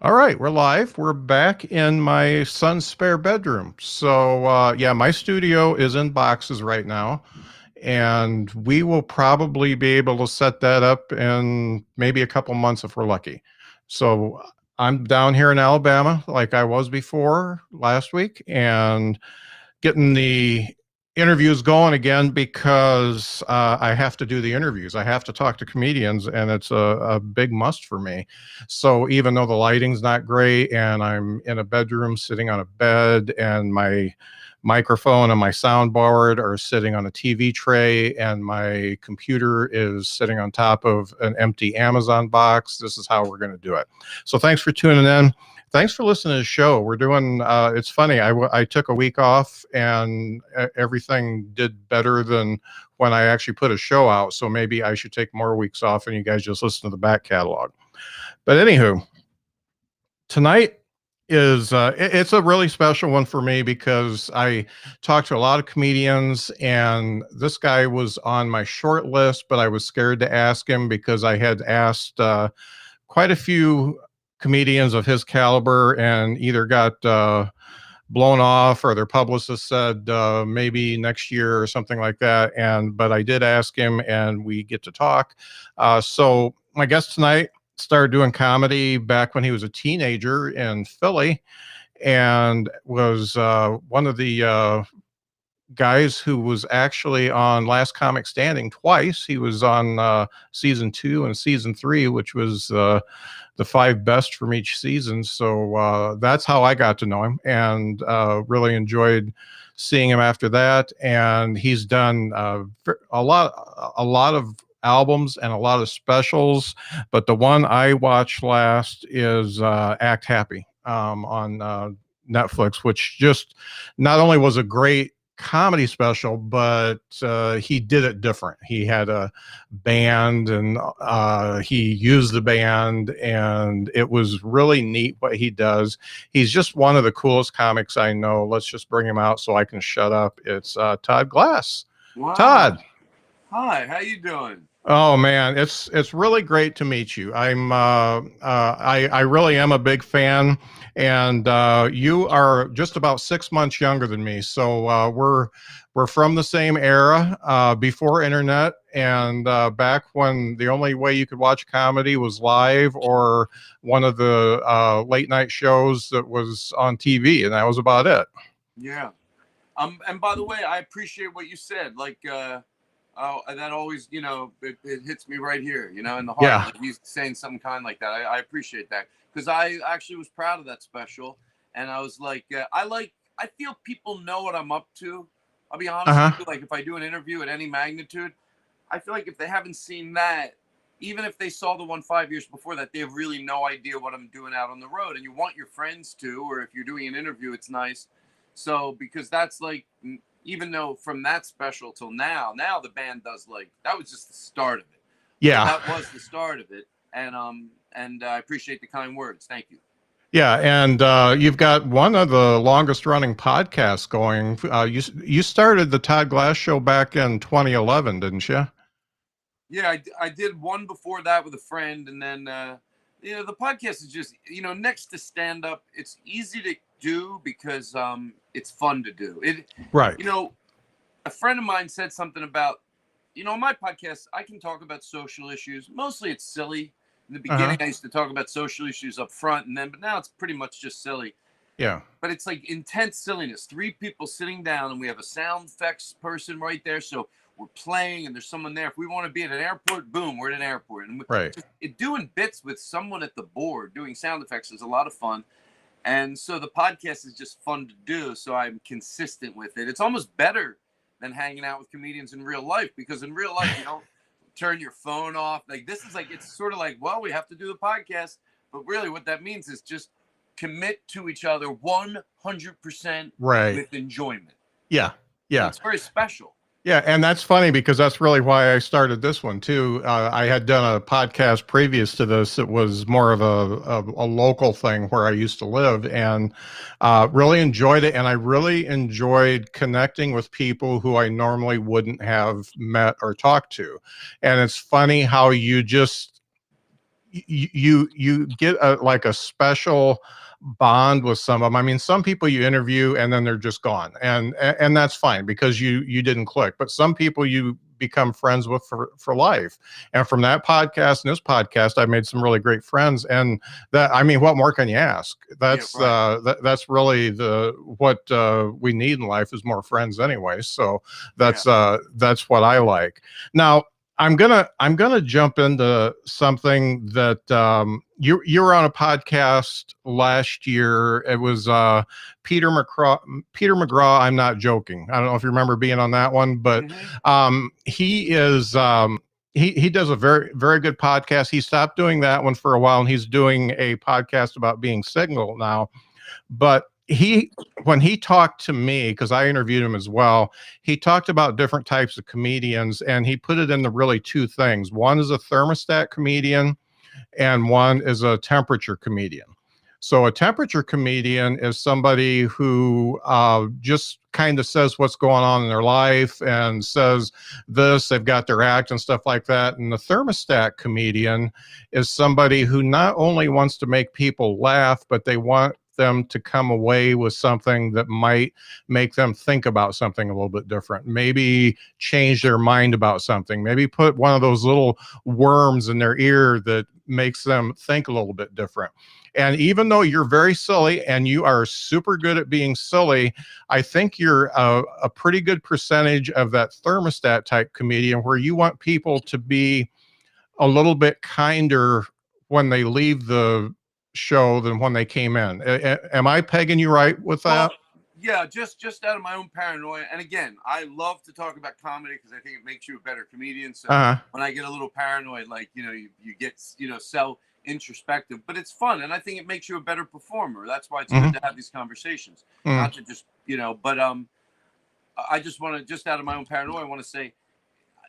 All right, we're live. We're back in my son's spare bedroom. Yeah, my studio is in boxes right now, and we will probably be able to set that up in maybe a couple months if we're lucky. So, I'm down here in Alabama like I was before last week, and getting the interviews going again because I have to do the interviews. I have to talk to comedians, and it's a big must for me. So even though the lighting's not great, and I'm in a bedroom sitting on a bed, and my microphone and my soundboard are sitting on a TV tray, and my computer is sitting on top of an empty Amazon box, this is how we're going to do it. So thanks for tuning in. Thanks for listening to the show. We're doing, it's funny. I took a week off and everything did better than when I actually put a show out. So maybe I should take more weeks off and you guys just listen to the back catalog. But anywho, tonight is, it's a really special one for me because I talked to a lot of comedians and this guy was on my short list, but I was scared to ask him because I had asked quite a few comedians of his caliber and either got blown off or their publicist said maybe next year or something like that. But I did ask him and we get to talk. So my guest tonight started doing comedy back when he was a teenager in Philly and was one of the guys who was actually on Last Comic Standing twice. He was on season 2 and season 3, which was the 5 best from each season. So that's how I got to know him, and really enjoyed seeing him after that. And he's done a lot of albums and a lot of specials. But the one I watched last is Act Happy on Netflix, which just not only was a great comedy special, but he did it different. He had a band and he used the band, and it was really neat what he does. He's just one of the coolest comics I know. Let's just bring him out so I can shut up. It's Todd Glass. Wow. Todd. Hi, how you doing? Oh man, it's really great to meet you. I really am a big fan, and you are just about 6 months younger than me. So we're from the same era, before internet, and back when the only way you could watch comedy was live or one of the late night shows that was on TV, and that was about it. Yeah. And by the way, I appreciate what you said. That always, it hits me right here, in the heart. Yeah. Like you saying something kind like that. I appreciate that because I actually was proud of that special, and I was like, I feel people know what I'm up to. I'll be honest with you. Like if I do an interview at any magnitude, I feel like if they haven't seen that, even if they saw the one 5 years before that, they have really no idea what I'm doing out on the road. And you want your friends to, or if you're doing an interview, it's nice. So because that's like, even though from that special till now the band does that was just the start of it. Yeah, that was the start of it, and I appreciate the kind words. Thank you. Yeah, and you've got one of the longest running podcasts going. You started the Todd Glass Show back in 2011, didn't you? Yeah, I did one before that with a friend, and then the podcast is just next to stand up, it's easy to do because it's fun to do it. Right. A friend of mine said something about on my podcast I can talk about social issues. Mostly it's silly. In the beginning, I used to talk about social issues up front, but now it's pretty much just silly. Yeah. But it's like intense silliness. 3 people sitting down, and we have a sound effects person right there. So we're playing, and there's someone there. If we want to be at an airport, boom, we're at an airport. And right. Doing bits with someone at the board, doing sound effects is a lot of fun. And so the podcast is just fun to do. So I'm consistent with it. It's almost better than hanging out with comedians in real life, because in real life, you don't turn your phone off. Like this is it's sort of like, well, we have to do the podcast. But really what that means is just commit to each other 100% right. with enjoyment. Yeah. Yeah. So it's very special. Yeah, and that's funny because that's really why I started this one too. I had done a podcast previous to this. It was more of a local thing where I used to live, and really enjoyed it. And I really enjoyed connecting with people who I normally wouldn't have met or talked to. And it's funny how you get like a special bond with some of them. I mean, some people you interview and then they're just gone, and that's fine because you didn't click. But some people you become friends with for life. And from that podcast and this podcast, I made some really great friends. And that, I mean, what more can you ask? That's that's really what we need in life is more friends anyway. So that's what I like. Now, I'm gonna jump into something that you were on a podcast last year. It was Peter McGraw. Peter McGraw. I'm not joking. I don't know if you remember being on that one, but he is. He does a very good podcast. He stopped doing that one for a while, and he's doing a podcast about being single now. But when he talked to me, because I interviewed him as well, he talked about different types of comedians, and he put it into really two things. One is a thermostat comedian, and one is a temperature comedian. So a temperature comedian is somebody who just kind of says what's going on in their life and says this, they've got their act and stuff like that. And the thermostat comedian is somebody who not only wants to make people laugh, but they want them to come away with something that might make them think about something a little bit different, maybe change their mind about something, maybe put one of those little worms in their ear that makes them think a little bit different. And even though you're very silly and you are super good at being silly, I think you're a pretty good percentage of that thermostat type comedian where you want people to be a little bit kinder when they leave the show than when they came in. Am I pegging you right with that? Well, yeah, just out of my own paranoia. And again, I love to talk about comedy because I think it makes you a better comedian. So when I get a little paranoid, like, you get, so introspective, but it's fun. And I think it makes you a better performer. That's why it's good to have these conversations, not to just, but I just want to, just out of my own paranoia, I want to say,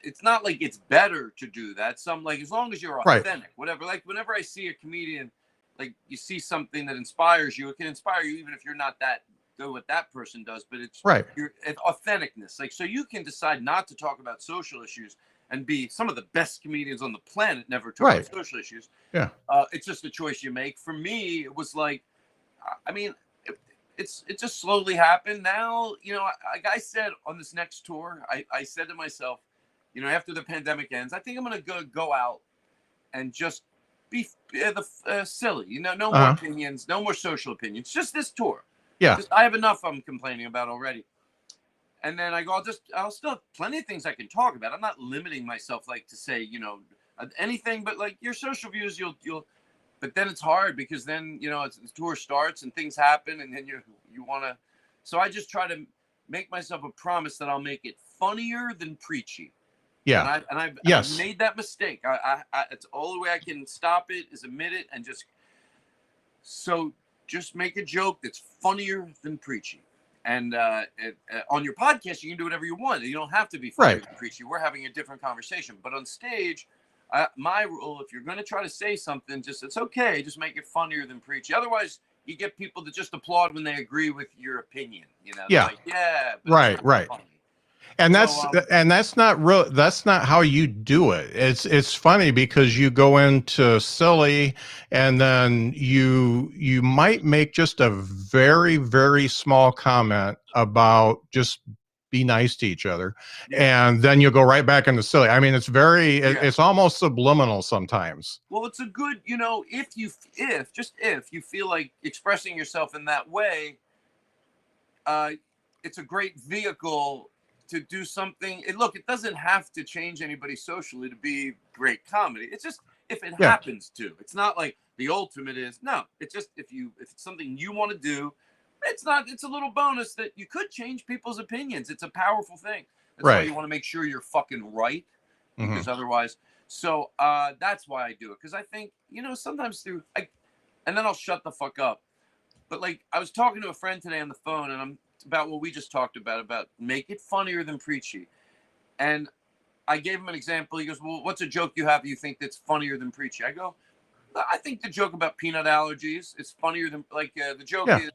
it's not like it's better to do that. Like, as long as you're authentic, whatever, like whenever I see a comedian, like you see something that inspires you, it can inspire you even if you're not that good what that person does, but it's authenticness. Like, so you can decide not to talk about social issues and be some of the best comedians on the planet never talk about social issues. Yeah. It's just a choice you make. For me, it was like, I mean, it just slowly happened. Now, like I said on this next tour, I said to myself, after the pandemic ends, I think I'm going to go out and just be silly, no more opinions, no more social opinions, just this tour. I have enough I'm complaining about already. And then I go, I'll still have plenty of things I can talk about. I'm not limiting myself, like, to say, anything, but like your social views, you'll, but then it's hard because then, the tour starts and things happen and then you want to, so I just try to make myself a promise that I'll make it funnier than preachy. Yeah. And I've made that mistake. I it's all the way I can stop it is admit it and just make a joke that's funnier than preachy. And on your podcast, you can do whatever you want. You don't have to be funnier than preachy. We're having a different conversation. But on stage, my rule, if you're going to try to say something, it's okay. Just make it funnier than preachy. Otherwise, you get people to just applaud when they agree with your opinion. Yeah. Like, yeah. Right. Funny. And that's not real. That's not how you do it. It's funny because you go into silly, and then you might make just a very, very small comment about just be nice to each other, and then you go right back into silly. I mean, it's almost subliminal sometimes. Well, it's a good, if you feel like expressing yourself in that way, it's a great vehicle to do something. Look, it doesn't have to change anybody socially to be great comedy. It's just if it happens to. It's not like the ultimate is. No, it's just if it's something you want to do, it's a little bonus that you could change people's opinions. It's a powerful thing. That's why you want to make sure you're fucking right, because otherwise. So that's why I do it, because I think sometimes and then I'll shut the fuck up. But like I was talking to a friend today on the phone, and about what we just talked about make it funnier than preachy. And I gave him an example. He goes, well, what's a joke you have you think that's funnier than preachy? I go, I think the joke about peanut allergies is funnier than, like, the joke is,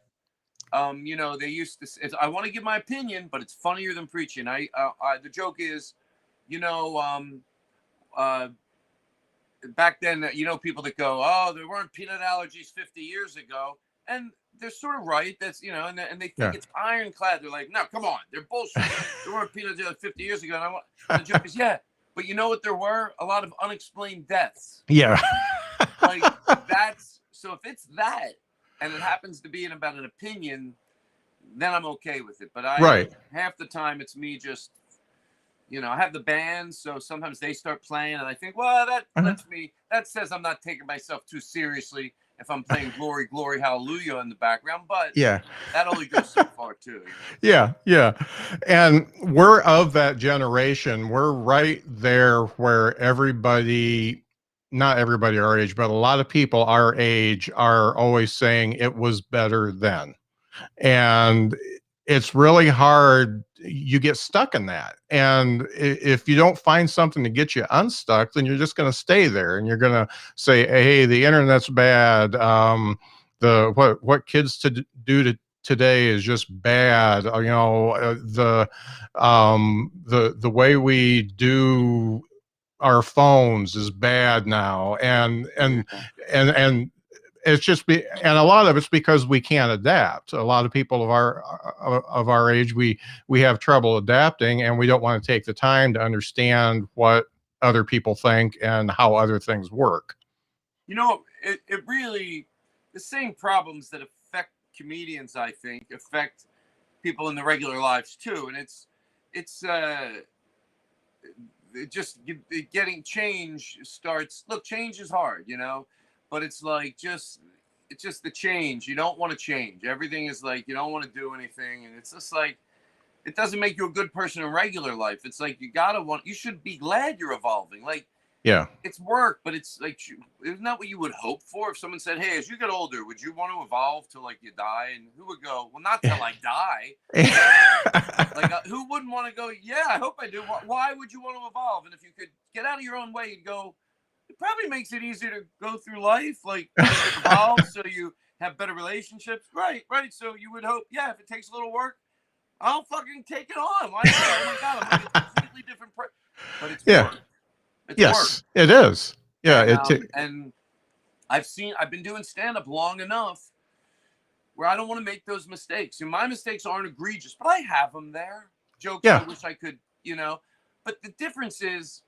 they used to say, I want to give my opinion, but it's funnier than preachy. And the joke is, back then, you know, people that go, oh, there weren't peanut allergies 50 years ago. And they're sort of right. That's, you know, and they think it's ironclad. They're like, no, come on. They're bullshit. There weren't peanut allergies 50 years ago. And the joke is, yeah. But you know what there were? A lot of unexplained deaths. Yeah. Like, that's, so if it's that, and it happens to be in about an opinion, then I'm okay with it. But half the time it's me just, you know, I have the band, so sometimes they start playing, and I think, well, that lets me, that says I'm not taking myself too seriously if I'm playing Glory, Glory, Hallelujah in the background. But that only goes so far too. You know? Yeah. And we're of that generation. We're right there where everybody, not everybody our age, but a lot of people our age are always saying it was better then. And it's really hard. You get stuck in that. And if you don't find something to get you unstuck, then you're just going to stay there and you're going to say, hey, the internet's bad. What kids do today is just bad. You know, the way we do our phones is bad now. And it's just and a lot of it's because we can't adapt. A lot of people of our age, we have trouble adapting, and we don't want to take the time to understand what other people think and how other things work. You know, it really, the same problems that affect comedians, I think, affect people in the regular lives too. And it's just getting change starts. Look, change is hard, you know. But it's like it's just the change. You don't want to change. Everything is like you don't want to do anything, and it's just like it doesn't make you a good person in regular life. It's like you should be glad you're evolving. Like it's work, but it's like isn't that what you would hope for? If someone said, "Hey, as you get older, would you want to evolve till like you die?" And who would go, "Well, not till I die." Like who wouldn't want to go? Yeah, I hope I do. Why would you want to evolve? And if you could get out of your own way, you'd go. It probably makes it easier to go through life, like evolve, so you have better relationships. Right. So you would hope, if it takes a little work, I'll fucking take it on. Why not? Oh my God, I'm like a completely different person. But it's work. It's work. It is. Yeah. And I've been doing stand-up long enough where I don't want to make those mistakes. And my mistakes aren't egregious, but I have them there. Jokes I wish I could, you know. But the difference is,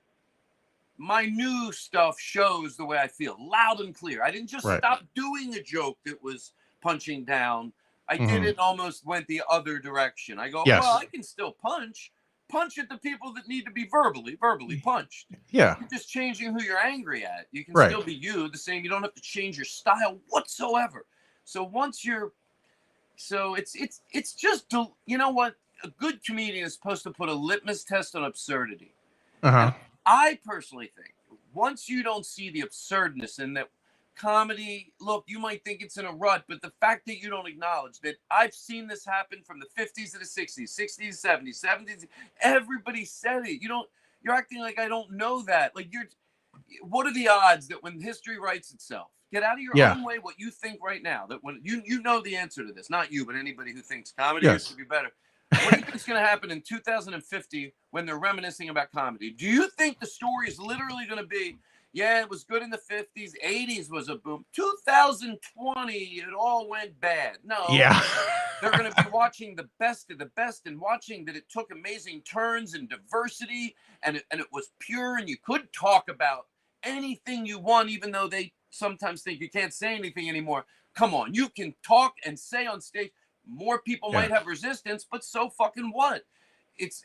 my new stuff shows the way I feel, loud and clear. I didn't just stop doing a joke that was punching down. I did it and almost went the other direction. I go, well, I can still punch at the people that need to be verbally punched. Yeah. You're just changing who you're angry at. You can still be you, the same. You don't have to change your style whatsoever. So it's just, you know what? A good comedian is supposed to put a litmus test on absurdity. I personally think once you don't see the absurdness in that comedy, look, you might think it's in a rut, but the fact that you don't acknowledge that I've seen this happen from the 50s to the 60s, 60s, 70s, 70s, everybody said it. You're acting like I don't know that. Like what are the odds that when history writes itself, get out of your own way what you think right now, that when you know the answer to this, not you, but anybody who thinks comedy used to be better. What do you think is going to happen in 2050 when they're reminiscing about comedy? Do you think the story is literally going to be, it was good in the 50s, 80s was a boom, 2020, it all went bad? No. Yeah. They're going to be watching the best of the best and watching that it took amazing turns and diversity and it was pure and you could talk about anything you want, even though they sometimes think you can't say anything anymore. Come on, you can talk and say on stage. More people might have resistance, but so fucking what? It's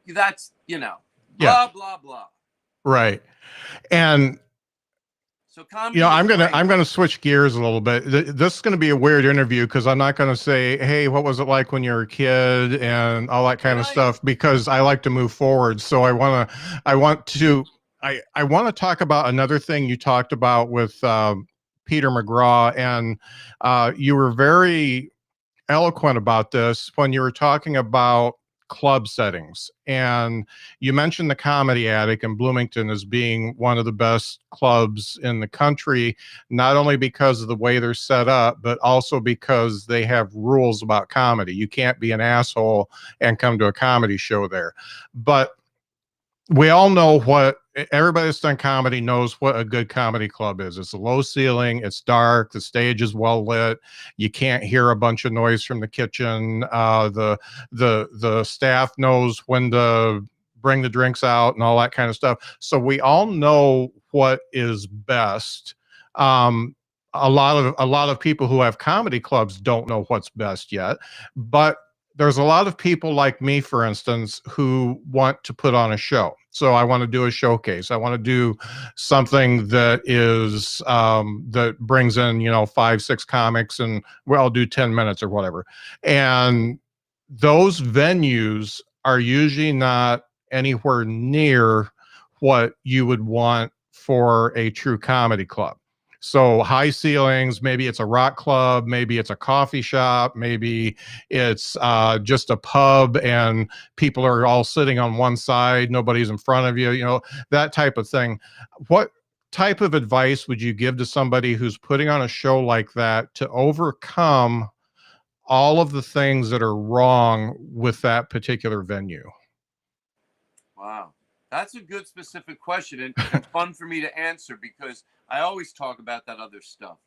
that's, you know, blah, blah, blah. Right. And so comedy, you know, I'm gonna switch gears a little bit. This is gonna be a weird interview because I'm not gonna say, hey, what was it like when you were a kid and all that kind of stuff, because I like to move forward. So I want to talk about another thing you talked about with Peter McGraw, and you were very eloquent about this when you were talking about club settings, and you mentioned the Comedy Attic in Bloomington as being one of the best clubs in the country, not only because of the way they're set up, but also because they have rules about comedy. You can't be an asshole and come to a comedy show there. But we all know what everybody that's done comedy knows what a good comedy club is. It's a low ceiling, it's dark, the stage is well lit, you can't hear a bunch of noise from the kitchen. The staff knows when to bring the drinks out and all that kind of stuff. So we all know what is best. Um, a lot of people who have comedy clubs don't know what's best yet, but there's a lot of people like me, for instance, who want to put on a show. So I want to do a showcase. I want to do something that is that brings in, 5, 6 comics, and well, I'll do 10 minutes or whatever. And those venues are usually not anywhere near what you would want for a true comedy club. So high ceilings, maybe it's a rock club, maybe it's a coffee shop, maybe it's just a pub and people are all sitting on one side, nobody's in front of you, that type of thing. What type of advice would you give to somebody who's putting on a show like that to overcome all of the things that are wrong with that particular venue? Wow. That's a good specific question and fun for me to answer because I always talk about that other stuff.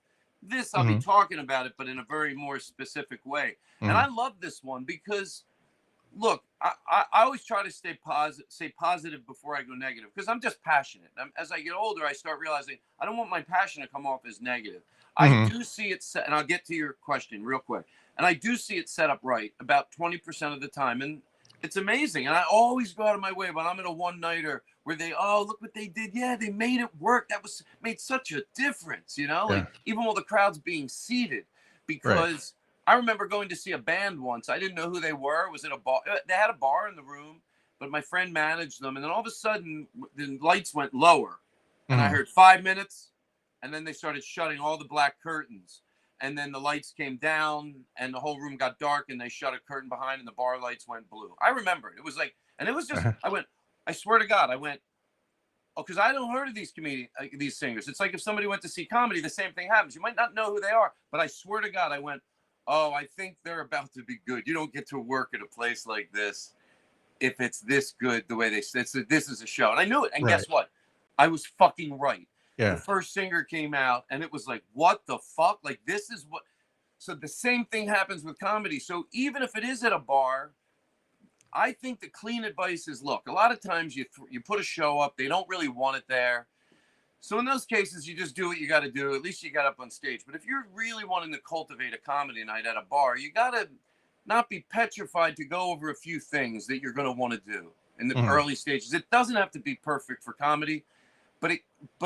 This, I'll be Hmm. talking about it, but in a very more specific way. And Hmm. I love this one because, look, I always try to say positive before I go negative because I'm just passionate. As I get older, I start realizing I don't want my passion to come off as negative. I Hmm. do see it set, and I'll get to your question real quick. And I do see it set up right about 20% of the time. And it's amazing. And I always go out of my way when I'm in a one nighter where oh, look what they did. Yeah, they made it work. That was made such a difference, Yeah. like even while the crowd's being seated. Right. Because I remember going to see a band once. I didn't know who they were. It was in a bar. They had a bar in the room, but my friend managed them. And then all of a sudden, the lights went lower. And I Hmm. heard 5 minutes. And then they started shutting all the black curtains, and then the lights came down and the whole room got dark and they shut a curtain behind and the bar lights went blue. I remember it. It was like, and it was just, Uh-huh. I went, I swear to God, I went, oh, because I don't heard of these singers. It's like if somebody went to see comedy, the same thing happens. You might not know who they are, but I swear to God, I went, oh, I think they're about to be good. You don't get to work at a place like this if it's this good the way they said. This is a show, and I knew it. And Right. guess what? I was fucking right. The Yeah. first singer came out, and it was like, what the fuck? Like this is what. So the same thing happens with comedy. So even if it is at a bar, I think the clean advice is look. A lot of times you put a show up, they don't really want it there. So in those cases, you just do what you got to do. At least you got up on stage. But if you're really wanting to cultivate a comedy night at a bar, you got to not be petrified to go over a few things that you're going to want to do in the Hmm. early stages. It doesn't have to be perfect for comedy, but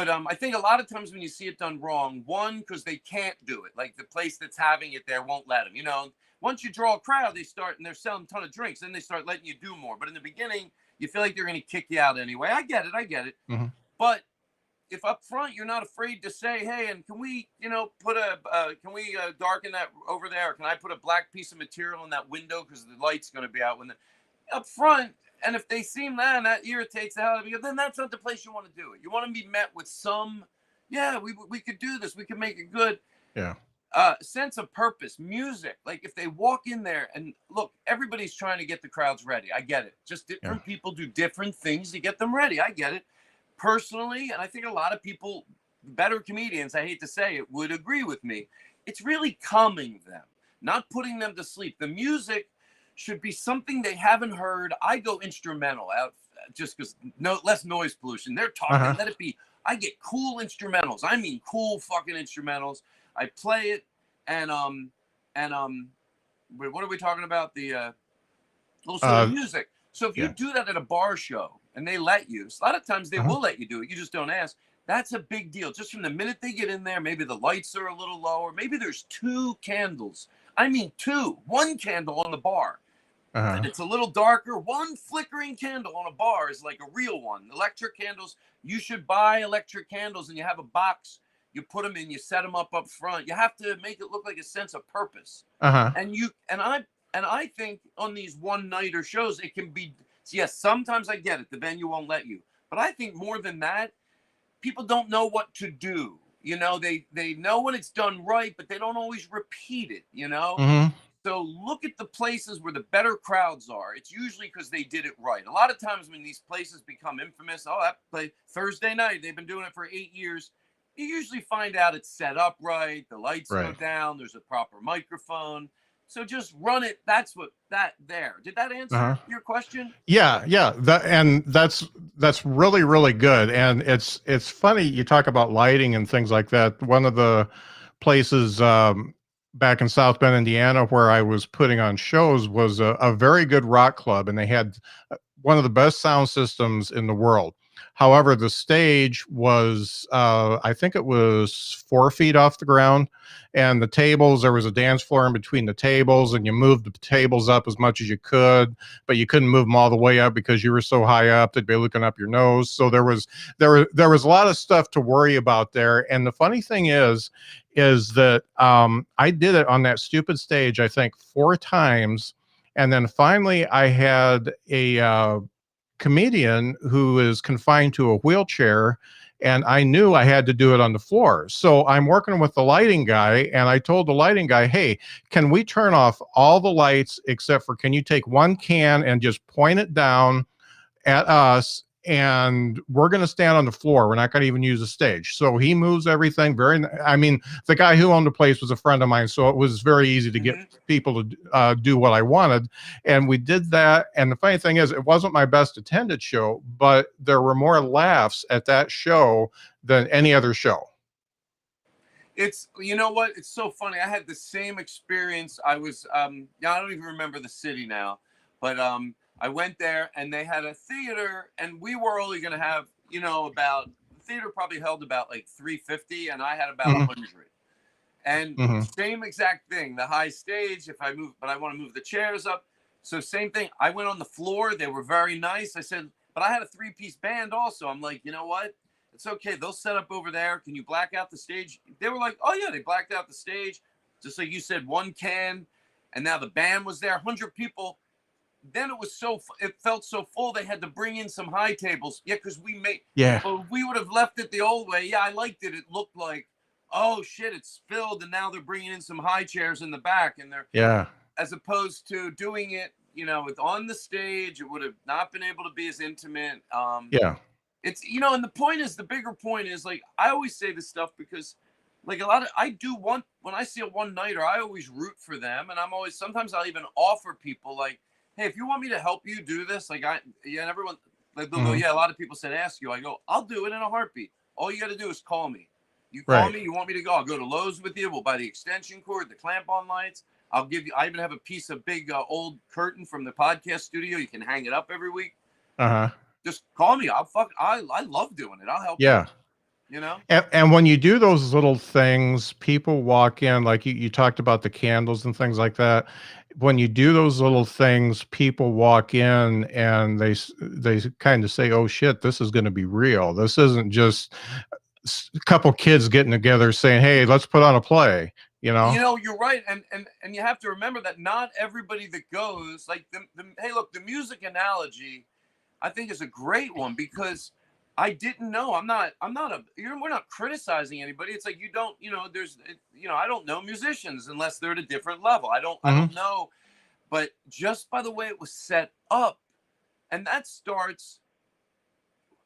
I think a lot of times when you see it done wrong, one, because they can't do it, like the place that's having it there won't let them. Once you draw a crowd, they start and they're selling a ton of drinks, then they start letting you do more. But in the beginning, you feel like they're going to kick you out anyway. I get it, Hmm. but if up front you're not afraid to say, hey, and can we, put can we darken that over there? Or can I put a black piece of material in that window because the light's going to be out when up front? And if they seem that irritates the hell out of you, then that's not the place you want to do it. You want to be met with some, yeah, we could do this. We could make it good. Yeah. Sense of purpose, music. Like if they walk in there and look, everybody's trying to get the crowds ready. I get it. Just Yeah. different people do different things to get them ready. I get it personally. And I think a lot of people, better comedians, I hate to say it, would agree with me. It's really calming them, not putting them to sleep. The music should be something they haven't heard. I go instrumental out just because less noise pollution. They're talking, Uh-huh. let it be. I get cool instrumentals. I mean cool fucking instrumentals. I play it and what are we talking about? Also the Uh, music. So if you yeah. do that at a bar show and they let you, a lot of times they Uh-huh. will let you do it. You just don't ask. That's a big deal. Just from the minute they get in there, maybe the lights are a little lower. Maybe there's two candles. I mean, one candle on the bar. And Uh-huh. it's a little darker. One flickering candle on a bar is like a real one. Electric candles, you should buy electric candles and you have a box. You put them in, you set them up front. You have to make it look like a sense of purpose. Uh-huh. And I think on these one nighter shows, it can be, yes, sometimes I get it. The venue won't let you. But I think more than that, people don't know what to do. They know when it's done right, but they don't always repeat it. Hmm. So look at the places where the better crowds are. It's usually because they did it right. A lot of times when these places become infamous, oh, that play Thursday night, they've been doing it for 8 years. You usually find out it's set up right, the lights go Right. down, there's a proper microphone. So just run it. That's what that there. Did that Uh-huh. answer your question? Yeah, yeah. That's really, really good. And it's funny you talk about lighting and things like that. One of the places back in South Bend, Indiana, where I was putting on shows was a very good rock club, and they had one of the best sound systems in the world. However, the stage was, I think it was 4 feet off the ground, and the tables, there was a dance floor in between the tables, and you moved the tables up as much as you could, but you couldn't move them all the way up because you were so high up they'd be looking up your nose. So there was a lot of stuff to worry about there. And the funny thing is that I did it on that stupid stage, I think 4 times. And then finally, I had a comedian who is confined to a wheelchair, and I knew I had to do it on the floor. So I'm working with the lighting guy, and I told the lighting guy, hey, can we turn off all the lights except for, can you take one can and just point it down at us, and we're going to stand on the floor. We're not going to even use the stage. So he moves everything I mean, the guy who owned the place was a friend of mine, so it was very easy to get people to do what I wanted. And we did that. And the funny thing is, it wasn't my best attended show, but there were more laughs at that show than any other show. It's, you know what? It's so funny. I had the same experience. I was, yeah, I don't even remember the city now, but I went there and they had a theater, and we were only going to have, you know, about, the theater probably held about like 350, and I had about 100. And same exact thing. The high stage, if I move, but I want to move the chairs up. So same thing. I went on the floor. They were very nice. I said, but I had a 3-piece band also. I'm like, you know what? It's okay. They'll set up over there. Can you black out the stage? They were like, oh yeah, they blacked out the stage. Just like you said, one can. And now the band was there, 100 people. Then it was it felt so full, they had to bring in some high tables. Yeah, because well, we would have left it the old way. Yeah, I liked it. It looked like, oh shit, it's filled, and now they're bringing in some high chairs in the back, and as opposed to doing it, you know, on the stage, it would have not been able to be as intimate. It's, you know, and the bigger point is, like, I always say this stuff because, like, I do want, when I see a one-nighter, I always root for them, and sometimes I'll even offer people, like, hey, if you want me to help you do this, like, and everyone, like, they'll go, yeah, a lot of people said, ask you. I go, I'll do it in a heartbeat. All you got to do is call me. You call me, you want me to go, I'll go to Lowe's with you. We'll buy the extension cord, the clamp-on lights. I'll give you, I even have a piece of big old curtain from the podcast studio. You can hang it up every week. Just call me. I love doing it. I'll help you. You know? And when you do those little things, people walk in, like you talked about the candles and things like that. When you do those little things, people walk in and they kind of say, oh shit, this is going to be real. This isn't just a couple kids getting together saying, hey, let's put on a play, you know? You know, you're right. And you have to remember that not everybody that goes, like, hey, look, the music analogy, I think, is a great one, because I didn't know. We're not criticizing anybody. It's like, you don't, you know, I don't know musicians unless they're at a different level. I don't know. But just by the way it was set up, and that starts,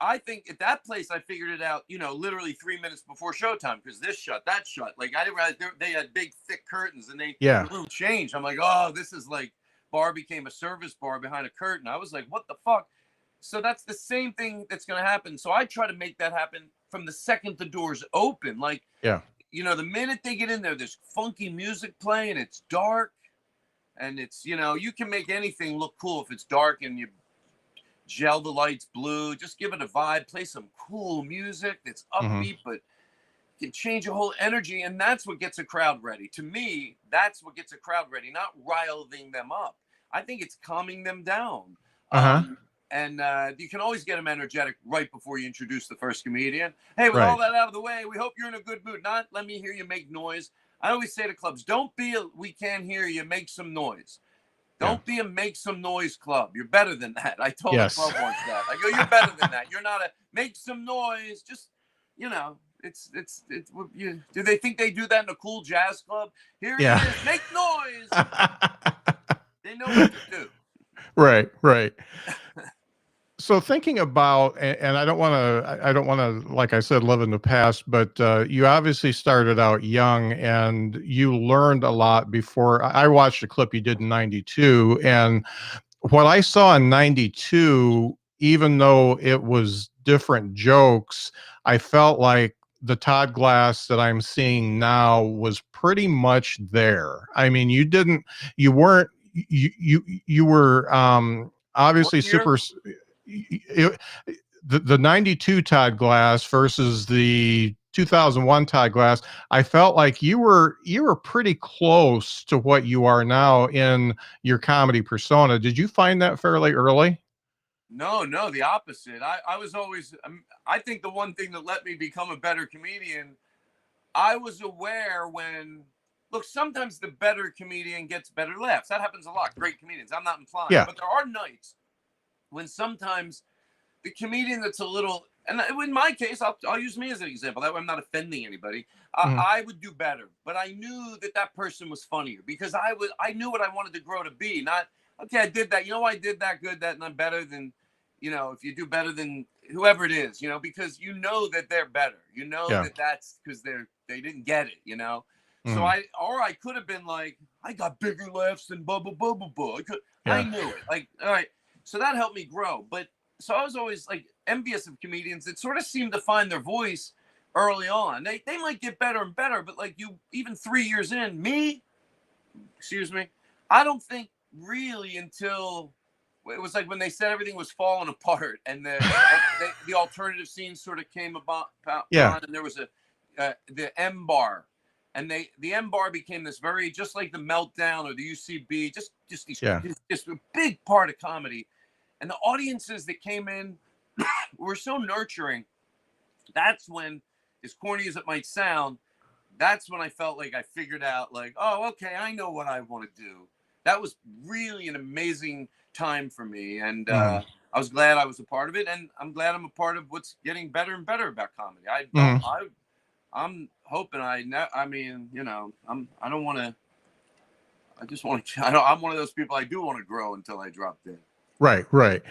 I think at that place, I figured it out, you know, literally 3 minutes before showtime, because this shut, that shut. Like, I didn't realize they had big, thick curtains, and the room changed. I'm like, oh, this is like, bar became a service bar behind a curtain. I was like, what the fuck? So that's the same thing that's going to happen. So I try to make that happen from the second the doors open. Like, you know, the minute they get in there, there's funky music playing. It's dark, and it's, you know, you can make anything look cool if it's dark and you gel the lights blue. Just give it a vibe. Play some cool music that's upbeat, but can change your whole energy. And that's what gets a crowd ready. To me, that's what gets a crowd ready, not riling them up. I think it's calming them down. And you can always get them energetic right before you introduce the first comedian. Hey, with all that out of the way, we hope you're in a good mood. Not let me hear you make noise. I always say to clubs, don't be a we can't hear you, make some noise. Don't be a make some noise club. You're better than that. I told the club once that. I go, you're better than that. You're not a make some noise. Just, you know, do they think they do that in a cool jazz club? Here it Yeah. is, make noise. They know what to do. Right, right. So thinking about, and I don't want to, like I said, live in the past, but you obviously started out young and you learned a lot before. I watched a clip you did in 92, and what I saw in 92, even though it was different jokes, I felt like the Todd Glass that I'm seeing now was pretty much there. I mean, you weren't, you were What obviously year? super. It, the 92 Todd Glass versus the 2001 Todd Glass, I felt like you were pretty close to what you are now in your comedy persona. Did you find that fairly early? No, no, the opposite. I was always, I think the one thing that let me become a better comedian, I was aware when, look, sometimes the better comedian gets better laughs. That happens a lot. Great comedians. I'm not implying, Yeah. but there are nights when sometimes the comedian that's a little, and in my case, I'll use me as an example. That way I'm not offending anybody. Mhm. I would do better, but I knew that that person was funnier because I knew what I wanted to grow to be. Not, okay, I did that. You know, I did that good, that, and I'm better than, if you do better than whoever it is, because you know that they're better. You know Yeah. that that's because they didn't get it. So Mhm. I could have been like, I got bigger laughs than blah blah blah blah blah. I Yeah. knew it. Like, all right. So that helped me grow. But so I was always like envious of comedians that sort of seem to find their voice early on. They might get better and better, but like you, even 3 years in, excuse me, I don't think really until it was like when they said everything was falling apart and the alternative scene sort of came Yeah. upon, and there was the M bar, and the M bar became this very, just like the Meltdown or the UCB, just these Yeah. just a big part of comedy, and the audiences that came in were so nurturing. That's when, as corny as it might sound, that's when I felt like I figured out, like, oh, okay, I know what I want to do. That was really an amazing time for me, and Mhm. I was glad I was a part of it, and I'm glad I'm a part of what's getting better and better about comedy. Mhm. I'm hoping I mean, I don't want to. I just want to. I'm one of those people. I do want to grow until I drop dead. Right, right.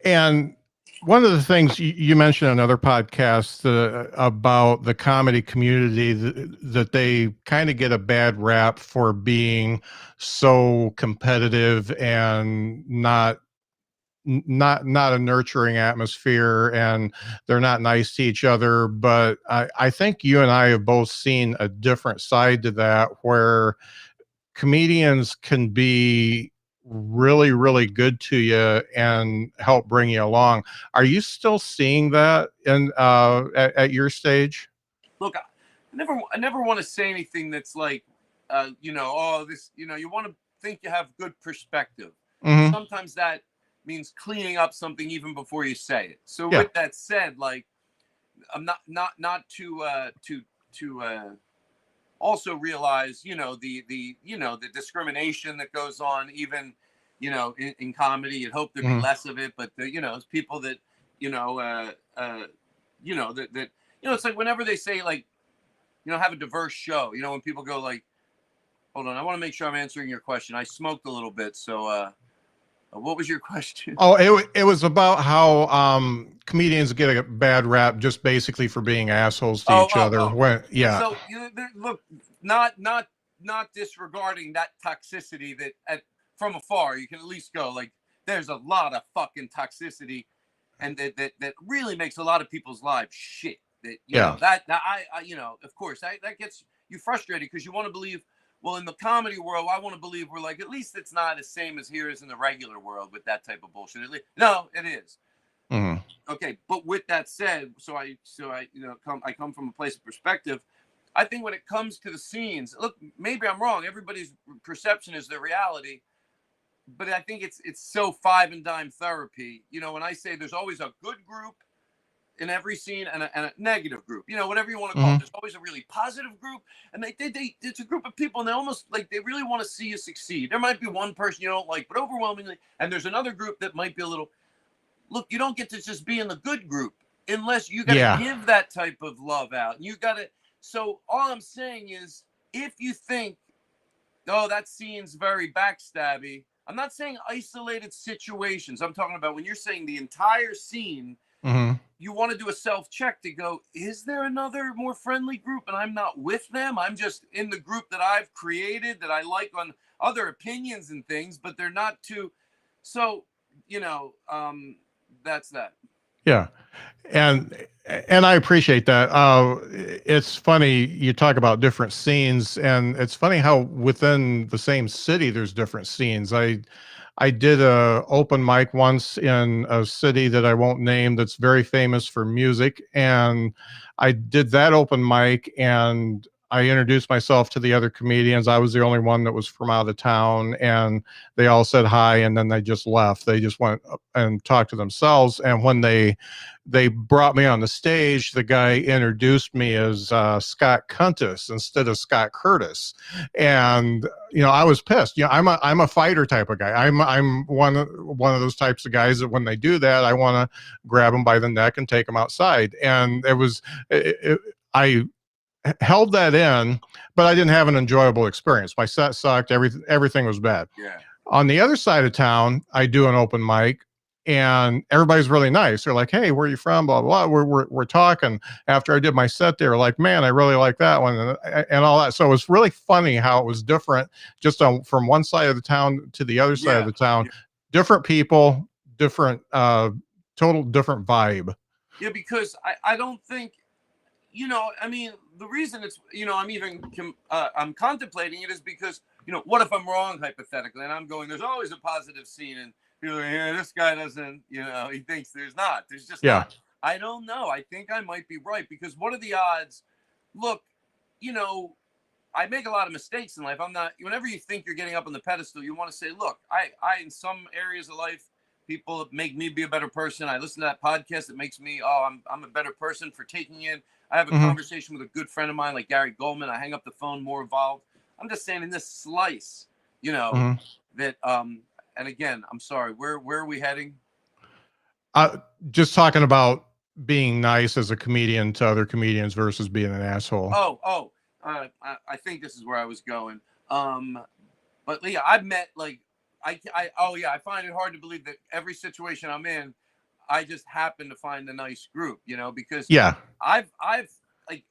And one of the things you mentioned on other podcasts about the comedy community, that they kind of get a bad rap for being so competitive and not a nurturing atmosphere, and they're not nice to each other. But I think you and I have both seen a different side to that, where comedians can be really, really good to you and help bring you along. Are you still seeing that in at your stage? Look, I never want to say anything that's like, oh, this, you want to think you have good perspective, but Hmm. sometimes that means cleaning up something even before you say it. So Yeah. with that said, like, I'm not to also realize, the discrimination that goes on, even, in comedy. You'd hope there'd be Hmm. less of it, but it's people that, you know, that it's like whenever they say, like, have a diverse show. When people go like, hold on, I want to make sure I'm answering your question. I smoked a little bit, so what was your question? Oh, it was about how comedians get a bad rap just basically for being assholes to Oh, each oh, other. oh. When yeah. So look, not disregarding that toxicity that from afar you can at least go like, there's a lot of fucking toxicity, and that really makes a lot of people's lives shit. That Yeah. that I of course that gets you frustrated because you want to believe. Well, in the comedy world, I want to believe we're like, at least it's not the same as here as in the regular world with that type of bullshit. At least, no, it is. Hmm. Okay, but with that said, I come from a place of perspective. I think when it comes to the scenes, look, maybe I'm wrong. Everybody's perception is their reality, but I think it's so five and dime therapy. When I say there's always a good group in every scene and a negative group, whatever you want to call it. Hmm. There's always a really positive group, and they it's a group of people, and they almost like they really want to see you succeed. There might be one person you don't like, but overwhelmingly, and there's another group that might be a little. Look, you don't get to just be in the good group. unless you got to Yeah. give that type of love out. And you got to. So all I'm saying is, if you think, oh, that scene's very backstabby. I'm not saying isolated situations. I'm talking about when you're saying the entire scene, Hmm. you want to do a self-check to go, is there another more friendly group and I'm not with them? I'm just in the group that I've created that I like on other opinions and things, but they're not too. So, that's that. Yeah. And I appreciate that. It's funny you talk about different scenes, and it's funny how within the same city there's different scenes. I did a open mic once in a city that I won't name that's very famous for music, and I did that open mic, and I introduced myself to the other comedians. I was the only one that was from out of town, and they all said hi, and then they just left. They just went up and talked to themselves. And when they brought me on the stage, the guy introduced me as Scott Kuntis instead of Scott Curtis, and I was pissed. I'm a fighter type of guy. I'm one of those types of guys that when they do that, I want to grab them by the neck and take them outside. And I held that in, but I didn't have an enjoyable experience. My set sucked. Everything was bad. Yeah. On the other side of town, I do an open mic, and everybody's really nice. They're like, "Hey, where are you from?" Blah blah. Blah. We're talking. After I did my set, they were like, "Man, I really like that one," and all that. So it was really funny how it was different, just from one side of the town to the other side of the town. Yeah. Different people, different, total different vibe. Yeah, because I don't think, I mean, the reason it's, I'm contemplating it is because, what if I'm wrong hypothetically? And I'm going, there's always a positive scene, and people are like, yeah, this guy doesn't, he thinks there's not. There's just not. I don't know. I think I might be right, because what are the odds? Look, I make a lot of mistakes in life. I'm not, whenever you think you're getting up on the pedestal, you want to say, look, I in some areas of life, people make me be a better person. I listen to that podcast that makes me, I'm a better person for taking in. I have a conversation with a good friend of mine, like Gary Goldman. I hang up the phone more involved. I'm just saying in this slice, that, and again, I'm sorry, where are we heading? Just talking about being nice as a comedian to other comedians versus being an asshole. I think this is where I was going. But yeah, I've met like, I find it hard to believe that every situation I'm in, I just happen to find a nice group, because I've like,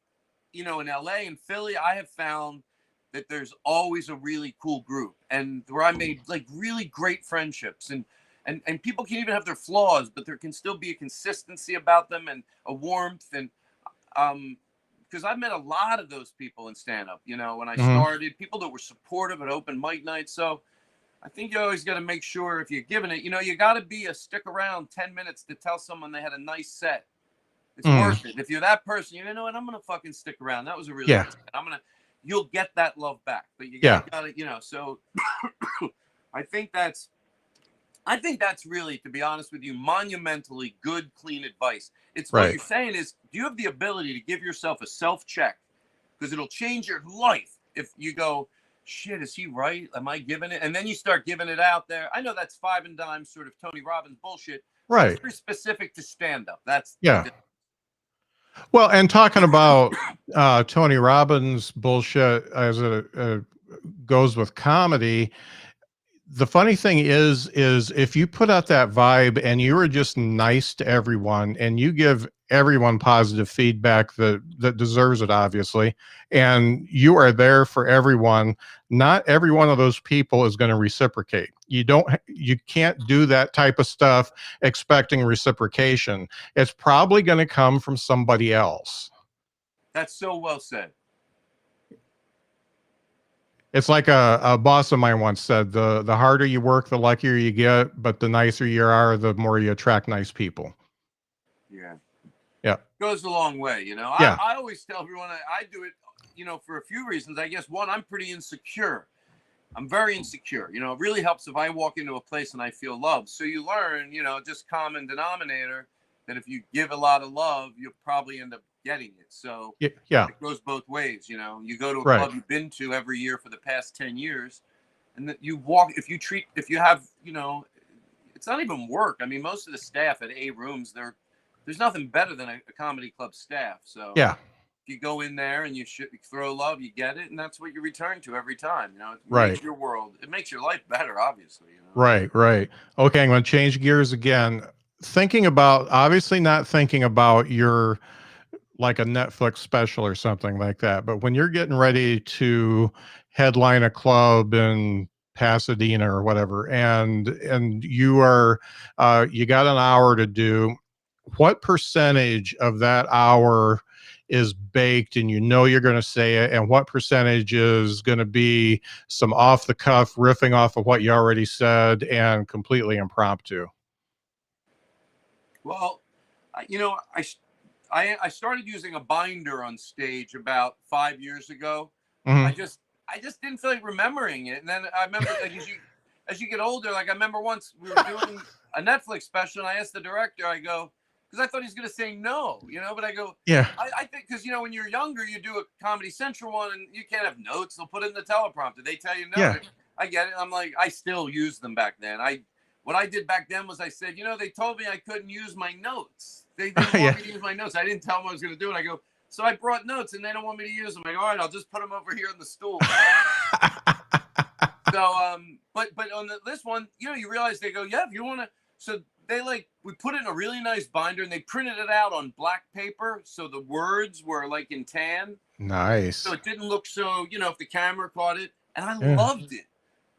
in LA and Philly, I have found that there's always a really cool group, and where I made like really great friendships, and people can even have their flaws, but there can still be a consistency about them and a warmth. And because I've met a lot of those people in stand-up, when I started, people that were supportive at open mic nights. So I think you always got to make sure, if you're giving it, you got to be a stick around 10 minutes to tell someone they had a nice set. It's worth it. If you're that person, you know what, I'm going to fucking stick around. That was a really good set. You'll get that love back, but you got to, so I think that's really, to be honest with you, monumentally good, clean advice. It's what you're saying is, do you have the ability to give yourself a self-check? Because it'll change your life if you go, shit, is he right? Am I giving it? And then you start giving it out there. I know that's five and dime sort of Tony Robbins bullshit. Right. It's very specific to stand-up. That's Well, and talking about Tony Robbins bullshit as it goes with comedy, the funny thing is if you put out that vibe and you are just nice to everyone and you give everyone positive feedback that deserves it, obviously, and you are there for everyone, not every one of those people is going to reciprocate. You can't do that type of stuff expecting reciprocation. It's probably going to come from somebody else. That's so well said. It's like a boss of mine once said, the harder you work, the luckier you get, but the nicer you are, the more you attract nice people. Yeah. Yeah. Goes a long way, Yeah. I always tell everyone I do it, for a few reasons. I guess one, I'm pretty insecure. I'm very insecure. It really helps if I walk into a place and I feel loved. So you learn, just common denominator, that if you give a lot of love, you'll probably end up getting it. So it goes both ways. You go to a club you've been to every year for the past 10 years, and that you walk, if you have, it's not even work. I mean, most of the staff at A rooms, they're there's nothing better than a comedy club staff. So Yeah. if you go in there and you throw love, you get it, and that's what you return to every time. You know, it Right. makes your world, it makes your life better, obviously. You know? Right. Right. Okay. I'm going to change gears again. Thinking about, obviously not thinking about your, like a Netflix special or something like that, but when you're getting ready to headline a club in Pasadena or whatever, and you are, you got an hour to do, what percentage of that hour is baked and you know you're going to say it, and what percentage is going to be some off the cuff riffing off of what you already said and completely impromptu? Well, you know, I started using a binder on stage about 5 years ago. I Hmm. just I just didn't feel like remembering it, and then I remember like as you get older, like I remember once we were doing a Netflix special, and I asked the director, I go, because I thought he was going to say no, you know, but I go, Yeah. I think because you know when you're younger, you do a Comedy Central one, and you can't have notes. They'll put it in the teleprompter. They tell you no. Yeah. I get it. I'm like, I still use them back then. What I did back then was I said, you know, they told me I couldn't use my notes. They didn't want Yeah. me to use my notes. I didn't tell them I was going to do it. I go, so I brought notes and they don't want me to use them. I go, all right, I'll just put them over here on the stool. So, but on this one, you know, you realize they go, yeah, if you want to. So they we put it in a really nice binder and they printed it out on black paper. So the words were like in tan. So Nice. it didn't look so, you know, if the camera caught it. And I Yeah. loved it.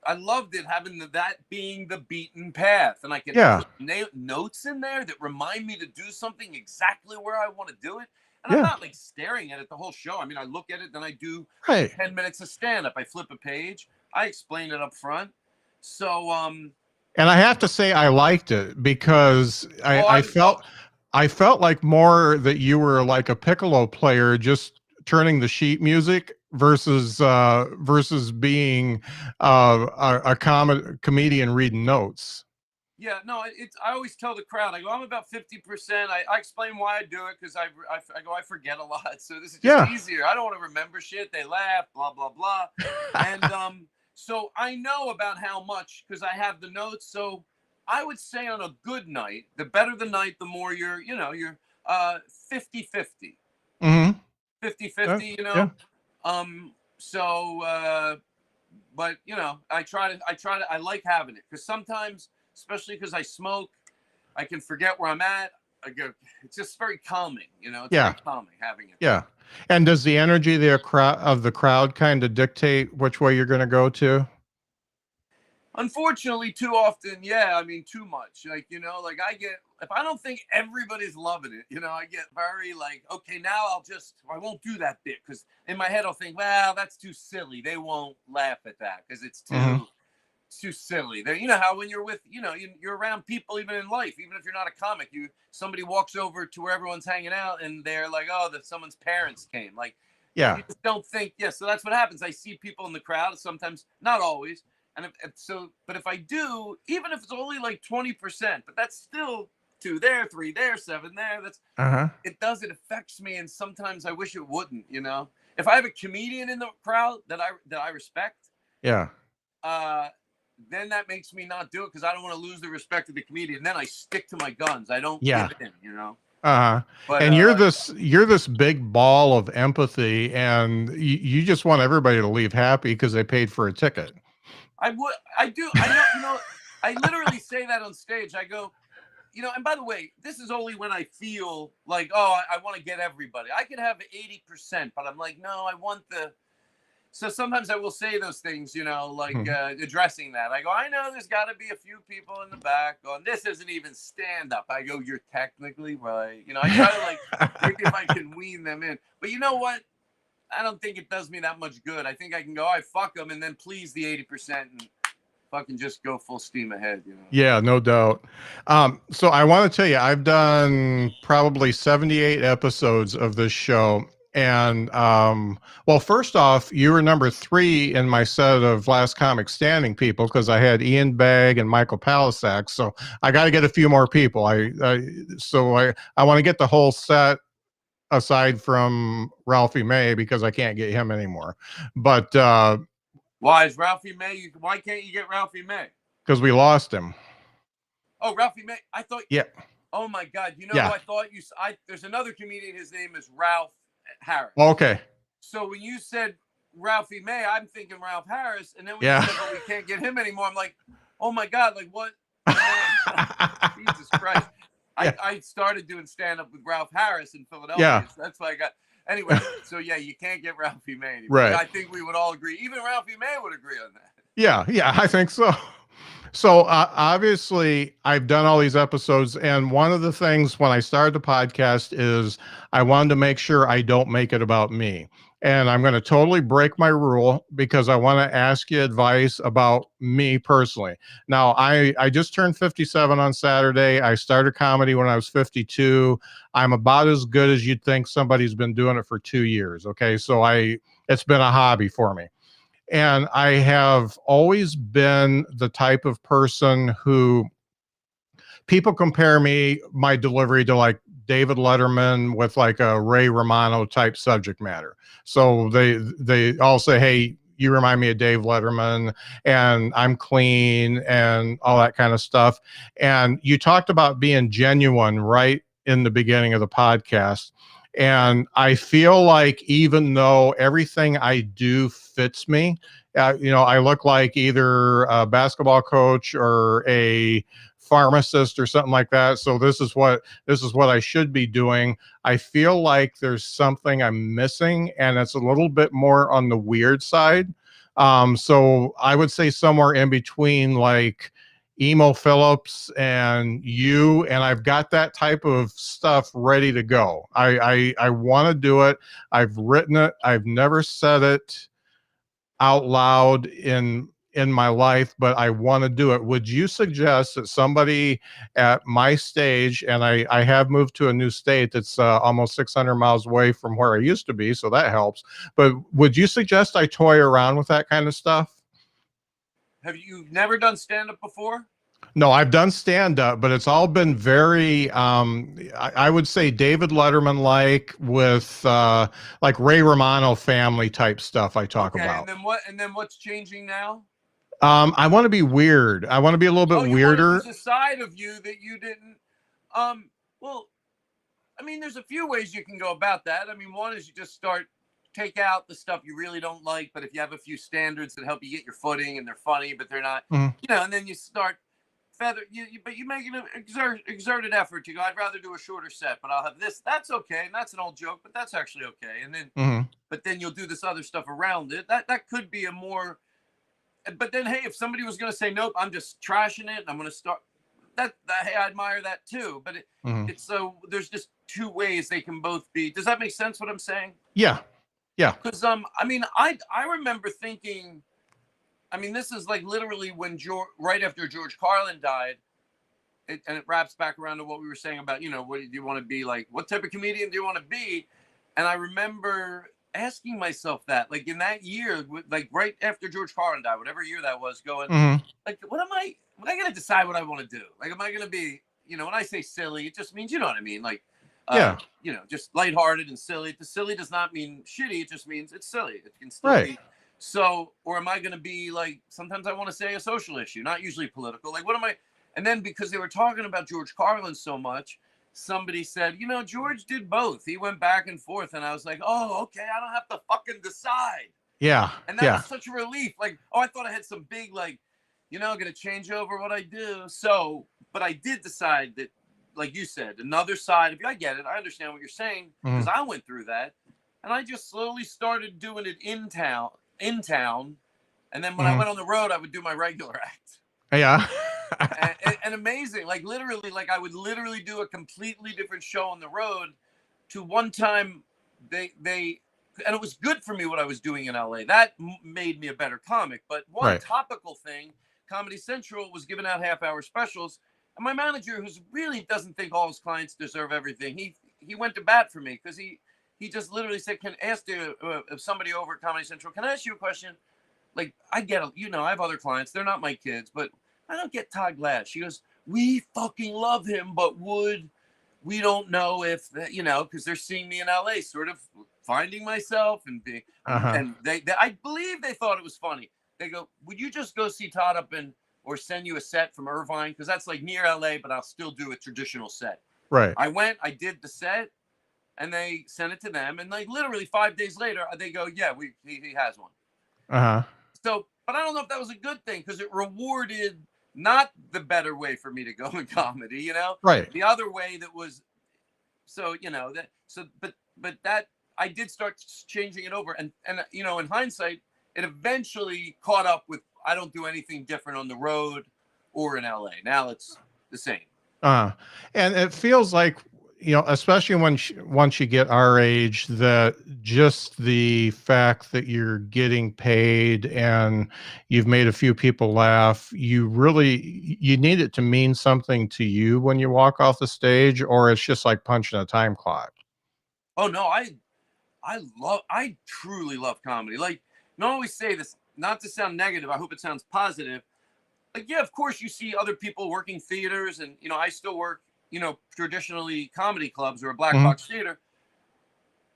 I loved it having that being the beaten path, and I could Yeah. put notes in there that remind me to do something exactly where I want to do it. And I'm Yeah. not like staring at it the whole show. I mean, I look at it, then I do Right. 10 minutes of stand up. I flip a page, I explain it up front. So, And I have to say I liked it because oh, I felt like more that you were like a piccolo player just turning the sheet music versus being a comedian reading notes. yeah, no, it's. I always tell the crowd, I go, I'm about 50%. I explain why I do it because I go, I forget a lot, so this is just Yeah. easier. I don't want to remember shit. They laugh, blah blah blah, and so I know about how much because I have the notes. So I would say on a good night, the better the night, the more you're 50-50. Mm-hmm. 50-50, you Yeah. know. So but you know, I like having it because sometimes, especially because I smoke, I can forget where I'm at. I go, it's just very calming, you know. It's Yeah. very calming having it. Yeah. And does the energy of the crowd kind of dictate which way you're going to go to? Unfortunately, too often, yeah. I mean, too much. Like you know, like I get if I don't think everybody's loving it, you know, I get very like, okay, now I won't do that bit because in my head I'll think, well, that's too silly. They won't laugh at that because it's Mm-hmm. too silly. You know how when you're with, you know, you're around people even in life, even if you're not a comic, somebody walks over to where everyone's hanging out and they're like, oh, that someone's parents came. Like Yeah. you just don't think, yeah. So that's what happens. I see people in the crowd sometimes, not always. And but if I do, even if it's only like 20%, but that's still two there, three there, seven there. Uh-huh. It affects me. And sometimes I wish it wouldn't, you know, if I have a comedian in the crowd that I respect, Yeah. uh, then that makes me not do it because I don't want to lose the respect of the comedian. Then I stick to my guns. I don't Yeah. give in, you know. Uh-huh. But And you're this big ball of empathy, and you just want everybody to leave happy because they paid for a ticket. I do. I know. You know. I literally say that on stage. I go, you know. And by the way, this is only when I feel like, oh, I want to get everybody. I could have 80%, but I'm like, no, I want the. So sometimes I will say those things, you know, like Hmm. addressing that. I go, I know there's got to be a few people in the back going, this isn't even stand up. I go, you're technically right. You know, I try to like maybe if I can wean them in. But you know what? I don't think it does me that much good. I think I can go, I fuck them and then please the 80% and fucking just go full steam ahead, you know. Yeah, no doubt. So I want to tell you, I've done probably 78 episodes of this show. And well, first off, you were number 3 in my set of Last Comic Standing people because I had Ian Bagg and Michael Palisak. So I got to get a few more people. I want to get the whole set aside from Ralphie May because I can't get him anymore. But Why is Ralphie May? Why can't you get Ralphie May? because we lost him. Oh, Ralphie May. I thought. Yeah. Oh my God! You know who Yeah. I thought you? There's another comedian. His name is Ralph Harris. Okay. So when you said Ralphie May, I'm thinking Ralph Harris, and then when you Yeah. said, "But we can't get him anymore," I'm like, "Oh my God! Like what?" And then, Jesus Christ! Yeah. I started doing stand up with Ralph Harris in Philadelphia. Yeah. So that's why I got. Anyway, so yeah, you can't get Ralphie May anymore. Right. I think we would all agree. Even Ralphie May would agree on that. Yeah. Yeah. I think so. So obviously, I've done all these episodes, and one of the things when I started the podcast is I wanted to make sure I don't make it about me. And I'm going to totally break my rule because I want to ask you advice about me personally. Now, I just turned 57 on Saturday. I started comedy when I was 52. I'm about as good as you'd think somebody's been doing it for 2 years. Okay, so it's been a hobby for me. And I have always been the type of person who people compare my delivery to like David Letterman with like a Ray Romano type subject matter. So they all say, "Hey, you remind me of Dave Letterman, and I'm clean and all that kind of stuff." And you talked about being genuine right in the beginning of the podcast. And I feel like even though everything I do fits me, I look like either a basketball coach or a pharmacist or something like that. So this is what I should be doing. I feel like there's something I'm missing, and it's a little bit more on the weird side. So I would say somewhere in between like Emo Phillips and you, and I've got that type of stuff ready to go. I want to do it. I've written it. I've never said it out loud in my life, but I want to do it. Would you suggest that somebody at my stage, and I have moved to a new state that's almost 600 miles away from where I used to be, so that helps. But would you suggest I toy around with that kind of stuff? Have you never done stand up before? No, I've done stand up, but it's all been very, I would say David Letterman like with like Ray Romano family type stuff I talk Okay, about. and then what? And then what's changing now? I want to be weird. I want to be a little bit Oh, you want to weirder. use a side of you that you didn't. Well, I mean, there's a few ways you can go about that. I mean, one is you just take out the stuff you really don't like, but if you have a few standards that help you get your footing and they're funny, but they're not, Mhm. and then you start but you make an exerted effort to go, I'd rather do a shorter set, but I'll have this. That's okay. And that's an old joke, but that's actually okay. And then, Mhm. but then you'll do this other stuff around it. That could be a more, but then, hey, if somebody was going to say, nope, I'm just trashing it, and I'm going to start hey, I admire that too. But Mhm. it's so there's just two ways they can both be. Does that make sense what I'm saying? Yeah. Yeah. Because I mean, I remember thinking, I mean, this is like literally when right after George Carlin died, and it wraps back around to what we were saying about, what do you want to be like? What type of comedian do you want to be? And I remember asking myself that, like in that year, like right after George Carlin died, whatever year that was, going, Mhm. like, what am I going to decide what I want to do? Like, am I going to be, when I say silly, it just means, you know what I mean? Like, Yeah. just lighthearted and silly. The silly does not mean shitty. It just means it's silly. It can still Right. be. So, or am I going to be like, sometimes I want to say a social issue, not usually political. Like, what am I? And then because they were talking about George Carlin so much, somebody said, George did both. He went back and forth. And I was like, oh, okay. I don't have to fucking decide. Yeah. And that Yeah. was such a relief. Like, oh, I thought I had some big, like, going to change over what I do. So, but I did decide that, like you said, another side of you, I get it. I understand what you're saying because I went through that. And I just slowly started doing it in town. And then when I went on the road, I would do my regular act. Yeah. and amazing, like literally, like I would literally do a completely different show on the road. To one time, they and it was good for me what I was doing in LA. That made me a better comic. But one Right. topical thing, Comedy Central was giving out half-hour specials, and my manager, who really doesn't think all his clients deserve everything, he went to bat for me because he just literally said, "Can ask you if somebody over at Comedy Central, can I ask you a question? Like, I get it, I have other clients, they're not my kids, but I don't get Todd Glass." She goes, "We fucking love him, but we don't know if because they're seeing me in LA, sort of finding myself and Uh-huh. and they I believe they thought it was funny. They go, would you just go see Todd up in or send you a set from Irvine, because that's like near LA, but I'll still do a traditional set. Right. I went, I did the set, and they sent it to them, and like literally 5 days later, they go, yeah, he has one. Uh-huh. So, but I don't know if that was a good thing, because it rewarded not the better way for me to go in comedy, you know, Right. the other way that was, so, you know, that, so, but that, I did start changing it over, and you know, in hindsight, it eventually caught up with, I don't do anything different on the road or in LA. Now it's the same. And it feels like, you know, especially once you get our age, that just the fact that you're getting paid and you've made a few people laugh, you need it to mean something to you when you walk off the stage, or it's just like punching a time clock. Oh no, I truly love comedy. Like, I always say this, not to sound negative, I hope it sounds positive. Like, yeah, of course you see other people working theaters, and, you know, I still work, you know, traditionally comedy clubs or a black box theater,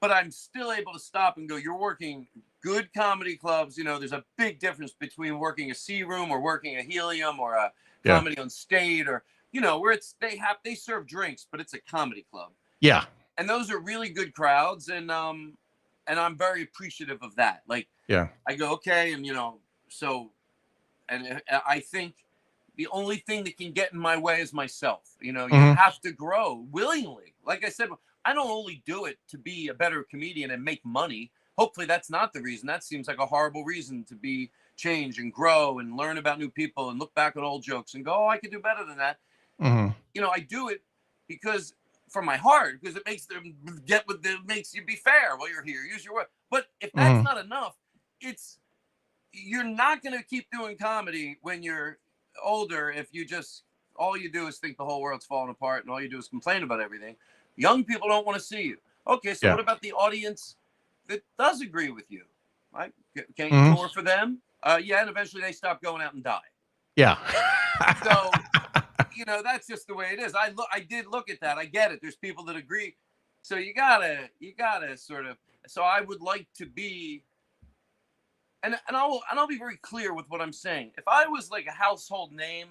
but I'm still able to stop and go, you're working good comedy clubs. You know, there's a big difference between working a C room or working a Helium or a comedy on stage, or, you know, where they serve drinks, but it's a comedy club. Yeah. And those are really good crowds. And I'm very appreciative of that. Like, Yeah. I go, okay. And, you know, so, and I think the only thing that can get in my way is myself. You know, you have to grow willingly. Like I said, I don't only do it to be a better comedian and make money. Hopefully that's not the reason. That seems like a horrible reason to be change and grow and learn about new people and look back at old jokes and go, oh, I could do better than that. You know, I do it because from my heart, because it makes them get what it makes you be fair while you're here. Use your word. But if that's not enough, you're not going to keep doing comedy when you're older if you just, all you do is think the whole world's falling apart and all you do is complain about everything. Young people don't want to see you. Okay, so what about the audience that does agree with you? Right? Can't you tour for them? Yeah, and eventually they stop going out and die. Yeah. So, you know, that's just the way it is. I did look at that. I get it. There's people that agree. So you gotta sort of. So I would like to be, and I'll be very clear with what I'm saying. If I was like a household name,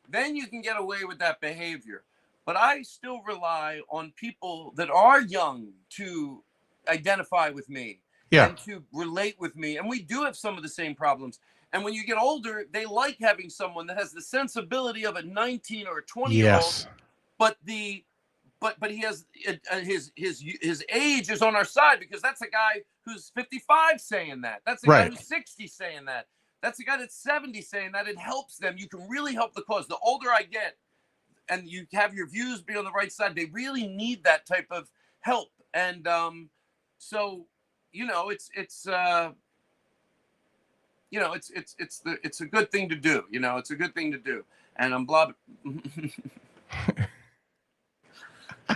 then you can get away with that behavior. But I still rely on people that are young to identify with me and to relate with me. And we do have some of the same problems. And when you get older, they like having someone that has the sensibility of a 19 or a 20-year-old, but he has his age is on our side, because that's a guy who's 55 saying that. That's a guy who's 60 saying that. That's a guy that's 70 saying that. It helps them. You can really help the cause. The older I get, and you have your views be on the right side, they really need that type of help. And so, you know, it's you know, it's a good thing to do. You know, it's a good thing to do. And I'm blah.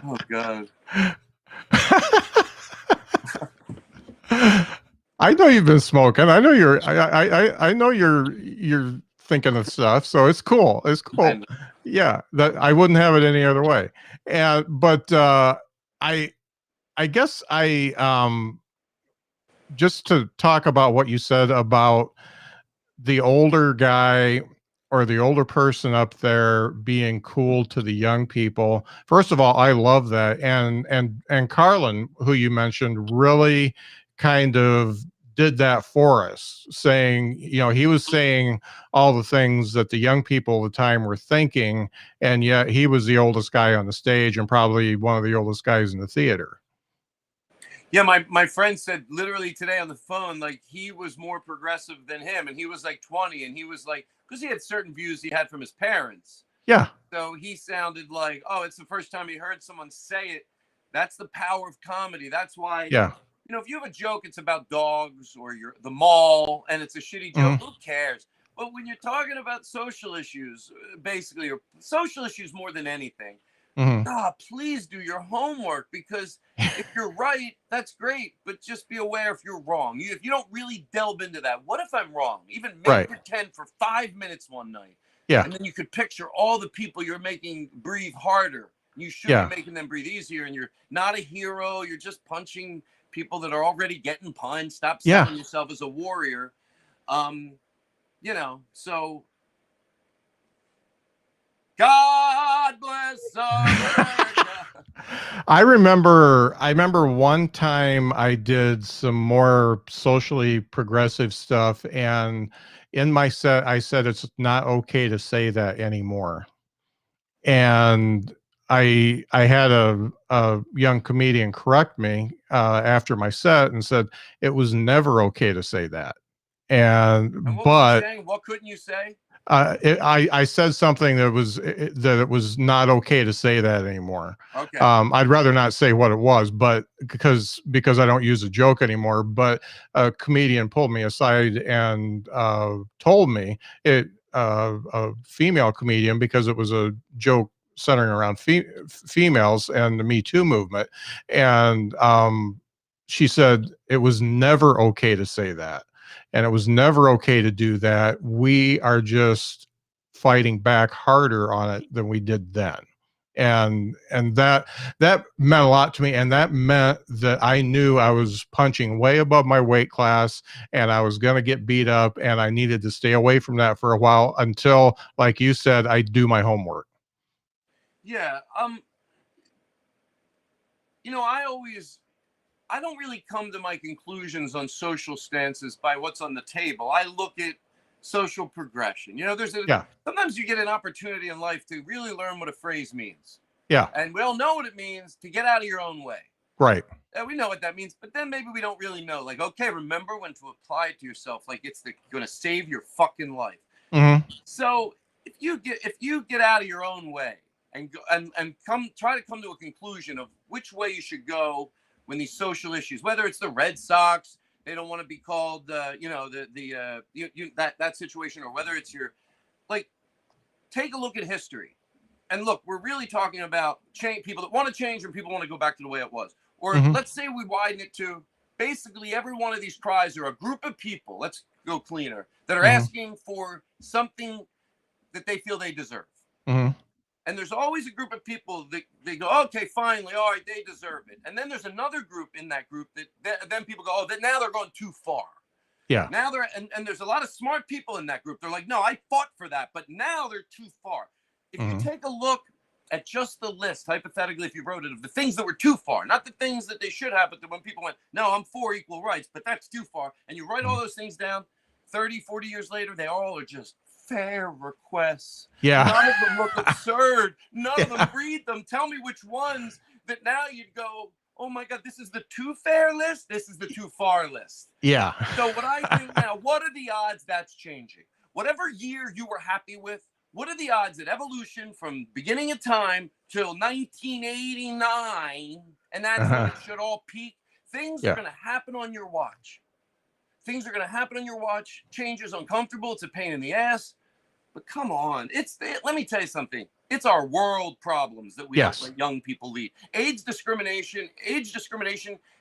Oh God. I know you've been smoking. I know I know you're thinking of stuff. So it's cool. It's cool. Yeah, that I wouldn't have it any other way. And but I guess just to talk about what you said about the older guy or the older person up there being cool to the young people. First of all, I love that. And Carlin, who you mentioned, really kind of did that for us, saying, you know, he was saying all the things that the young people at the time were thinking, and yet he was the oldest guy on the stage and probably one of the oldest guys in the theater. Yeah, my friend said literally today on the phone, like, he was more progressive than him, and he was like 20, and he was like, because he had certain views he had from his parents. Yeah. So he sounded like, oh, it's the first time he heard someone say it. That's the power of comedy. That's why, you know, if you have a joke, it's about dogs or the mall, and it's a shitty joke, who cares? But when you're talking about social issues, basically, or social issues more than anything, please do your homework, because if you're right, that's great, but just be aware if you're wrong. If you don't really delve into that, what if I'm wrong? Even make pretend for 5 minutes one night. And then you could picture all the people you're making breathe harder. You should be making them breathe easier, and you're not a hero. You're just punching people that are already getting punched. Stop selling yourself as a warrior. You know, so God bless America. I remember one time I did some more socially progressive stuff, and in my set I said it's not okay to say that anymore. And I had a young comedian correct me after my set and said it was never okay to say that. And And what was he but saying? What couldn't you say? I said something that was that it was not okay to say that anymore. Okay. I'd rather not say what it was, but because I don't use a joke anymore. But a comedian pulled me aside and told me a female comedian, because it was a joke centering around females and the Me Too movement, and she said it was never okay to say that, and it was never okay to do that. We are just fighting back harder on it than we did then. And that meant a lot to me, and that meant that I knew I was punching way above my weight class, and I was going to get beat up, and I needed to stay away from that for a while until, like you said, I do my homework. Yeah. I don't really come to my conclusions on social stances by what's on the table. I look at social progression. Yeah. Sometimes you get an opportunity in life to really learn what a phrase means. Yeah. And we all know what it means to get out of your own way. Right. We know what that means, but then maybe we don't really know. Like, okay, remember when to apply it to yourself, like it's going to save your fucking life. Mm-hmm. So if you get out of your own way and go, and try to come to a conclusion of which way you should go when these social issues, whether it's the Red Sox, they don't want to be called, that situation, or whether it's your, like, take a look at history. And look, we're really talking about people that want to change and people want to go back to the way it was. Or Mm-hmm. let's say we widen it to basically every one of these cries are a group of people, let's go cleaner, that are Mm-hmm. asking for something that they feel they deserve. Mm-hmm. And there's always a group of people that they go, okay, finally, all right, they deserve it. And then there's another group in that group that then people go, oh, that now they're going too far. Yeah. Now and there's a lot of smart people in that group. They're like, no, I fought for that, but now they're too far. If Mm-hmm. you take a look at just the list, hypothetically, if you wrote it, of the things that were too far, not the things that they should have, but when people went, no, I'm for equal rights, but that's too far. And you write all those things down, 30, 40 years later, they all are just fair requests. Yeah. None of them look absurd. None of Yeah. them read them. Tell me which ones that now you'd go, oh my God, this is the too fair list. This is the too far list. Yeah. So what I think now, what are the odds that's changing? Whatever year you were happy with, what are the odds that evolution from beginning of time till 1989, and that's when it should all peak, things are going to happen on your watch. Things are going to happen on your watch. Change is uncomfortable. It's a pain in the ass. But come on. Let me tell you something. It's our world problems that we don't let young people lead. Age discrimination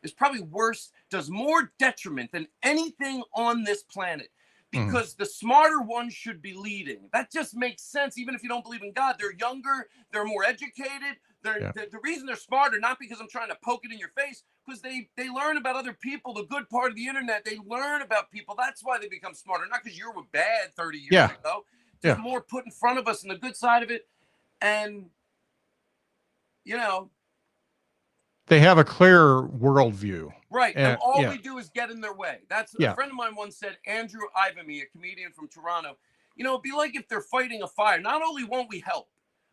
is probably worse, does more detriment than anything on this planet. Because the smarter ones should be leading. That just makes sense. Even if you don't believe in God, they're younger, they're more educated. The reason they're smarter, not because I'm trying to poke it in your face, because they learn about other people. The good part of the internet, they learn about people. That's why they become smarter. Not because you were bad 30 years ago. Just more put in front of us and the good side of it. And, they have a clear worldview. Right. And all we do is get in their way. That's a friend of mine once said, Andrew Ivamy, a comedian from Toronto, it'd be like if they're fighting a fire. Not only won't we help,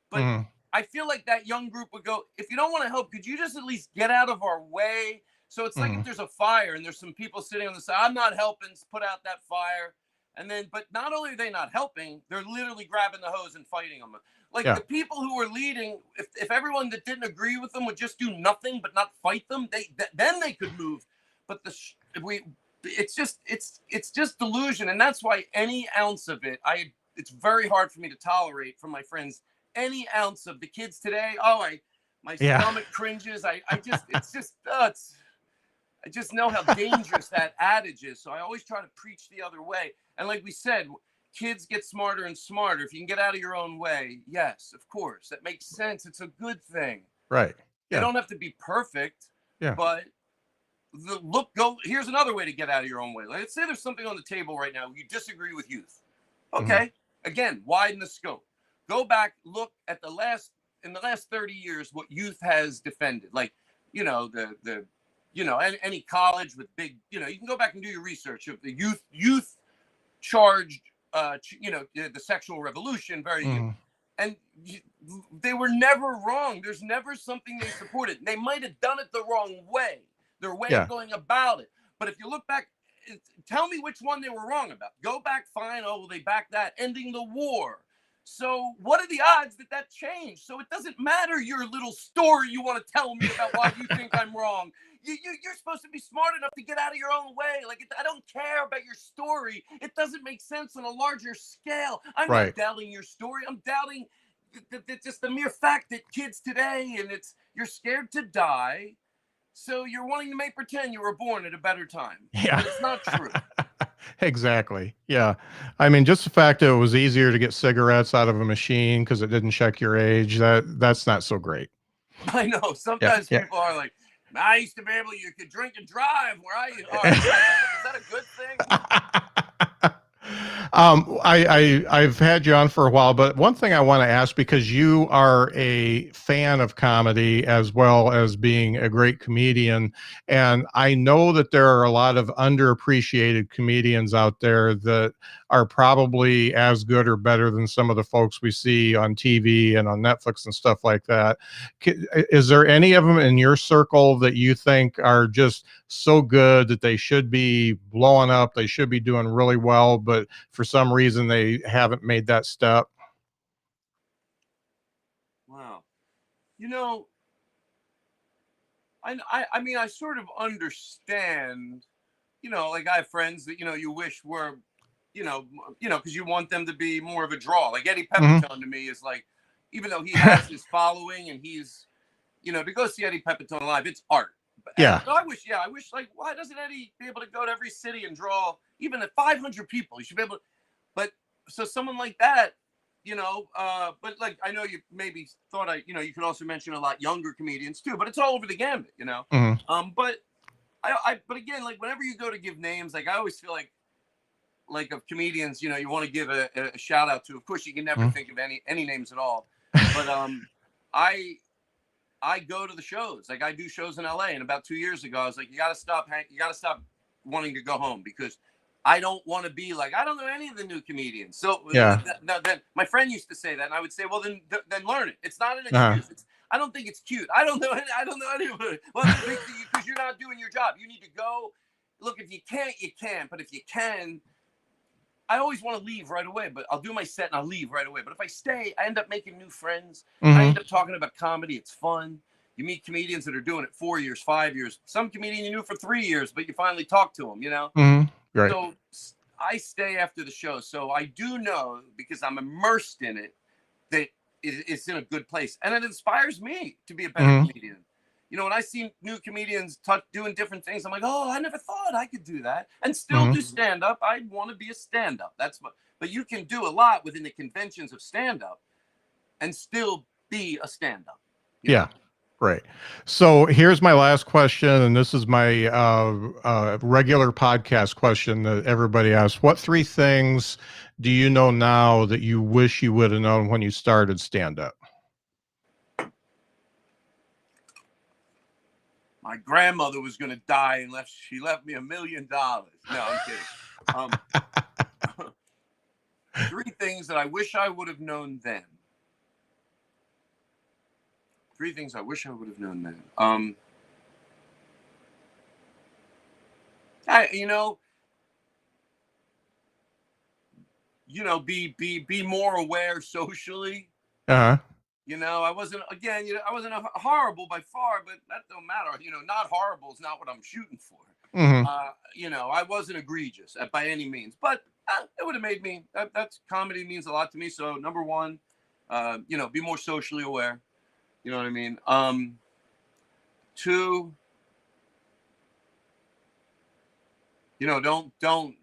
but I feel like that young group would go, if you don't want to help, could you just at least get out of our way? So it's like if there's a fire and there's some people sitting on the side, I'm not helping, put out that fire. And then, but not only are they not helping, they're literally grabbing the hose and fighting them. Like the people who are leading, if everyone that didn't agree with them would just do nothing but not fight them, then they could move. But it's just delusion, and that's why any ounce of it, it's very hard for me to tolerate from my friends. Any ounce of the kids today, my stomach cringes. I just know how dangerous that adage is. So I always try to preach the other way. And like we said, kids get smarter and smarter. If you can get out of your own way, yes, of course. That makes sense. It's a good thing. Right. They don't have to be perfect. Yeah. But here's another way to get out of your own way. Let's say there's something on the table right now. You disagree with youth. Okay. Again, widen the scope. Go back, look at in the last 30 years, what youth has defended. Like, any college with big, you can go back and do your research of the youth charged, the sexual revolution, and they were never wrong. There's never something they supported. They might have done it the wrong way, their way of going about it. But if you look back, tell me which one they were wrong about. Go back, fine. Oh, well, they backed that, ending the war. So what are the odds that changed? So it doesn't matter your little story you want to tell me about why you think I'm wrong. You're supposed to be smart enough to get out of your own way. Like, I don't care about your story. It doesn't make sense on a larger scale. I'm not doubting your story. I'm doubting just the mere fact that kids today, and you're scared to die. So you're wanting to make pretend you were born at a better time. Yeah. But it's not true. Exactly. Yeah. I mean, just the fact that it was easier to get cigarettes out of a machine because it didn't check your age, that's not so great. I know. Sometimes people are like, I used to be able, you could drink and drive where I are. Is that a good thing? I've had you on for a while, but one thing I want to ask, because you are a fan of comedy as well as being a great comedian, and I know that there are a lot of underappreciated comedians out there that are probably as good or better than some of the folks we see on TV and on Netflix and stuff like that. Is there any of them in your circle that you think are just so good that they should be blowing up, they should be doing really well, but for some reason they haven't made that step? Wow. I mean, I sort of understand, like I have friends that, you wish were, because you want them to be more of a draw. Like Eddie Pepitone to me is like, even though he has his following and he's, to go see Eddie Pepitone live, it's art. Yeah. So I wish, like, why doesn't Eddie be able to go to every city and draw even at 500 people? He should be able to, but so someone like that, but like, I know you maybe thought you could also mention a lot younger comedians too, but it's all over the gambit, but but again, like whenever you go to give names, like I always feel like of comedians, you want to give a shout out to, of course you can never think of any names at all, but I go to the shows. Like I do shows in LA, and about 2 years ago, I was like, you got to stop wanting to go home, because I don't want to be like, I don't know any of the new comedians. So then my friend used to say that, and I would say, well, then learn it. It's not an excuse. I don't think it's cute. I don't know anybody. Well, because you're not doing your job. You need to go. Look, if you can't, you can't. But if you can, I always want to leave right away, but I'll do my set and I'll leave right away. But if I stay, I end up making new friends. I end up talking about comedy. It's fun. You meet comedians that are doing it 4 years, 5 years. Some comedian you knew for 3 years, but you finally talk to them, Right. So I stay after the show. So I do know, because I'm immersed in it, that it's in a good place. And it inspires me to be a better comedian. When I see new comedians doing different things, I'm like, oh, I never thought I could do that and still do stand-up. I want to be a stand-up. But you can do a lot within the conventions of stand-up and still be a stand-up. Yeah. Right. So here's my last question, and this is my regular podcast question that everybody asks. What 3 things do you know now that you wish you would have known when you started stand-up? My grandmother was going to die unless she left me $1 million. No, I'm kidding. 3 things that I wish I would have known then. 3 things I wish I would have known then. Be more aware socially. I wasn't horrible by far, but that don't matter. Not horrible is not what I'm shooting for. I wasn't egregious by any means, but it would have made me. That's comedy means a lot to me. So number 1, be more socially aware. You know what I mean? 2, don't. I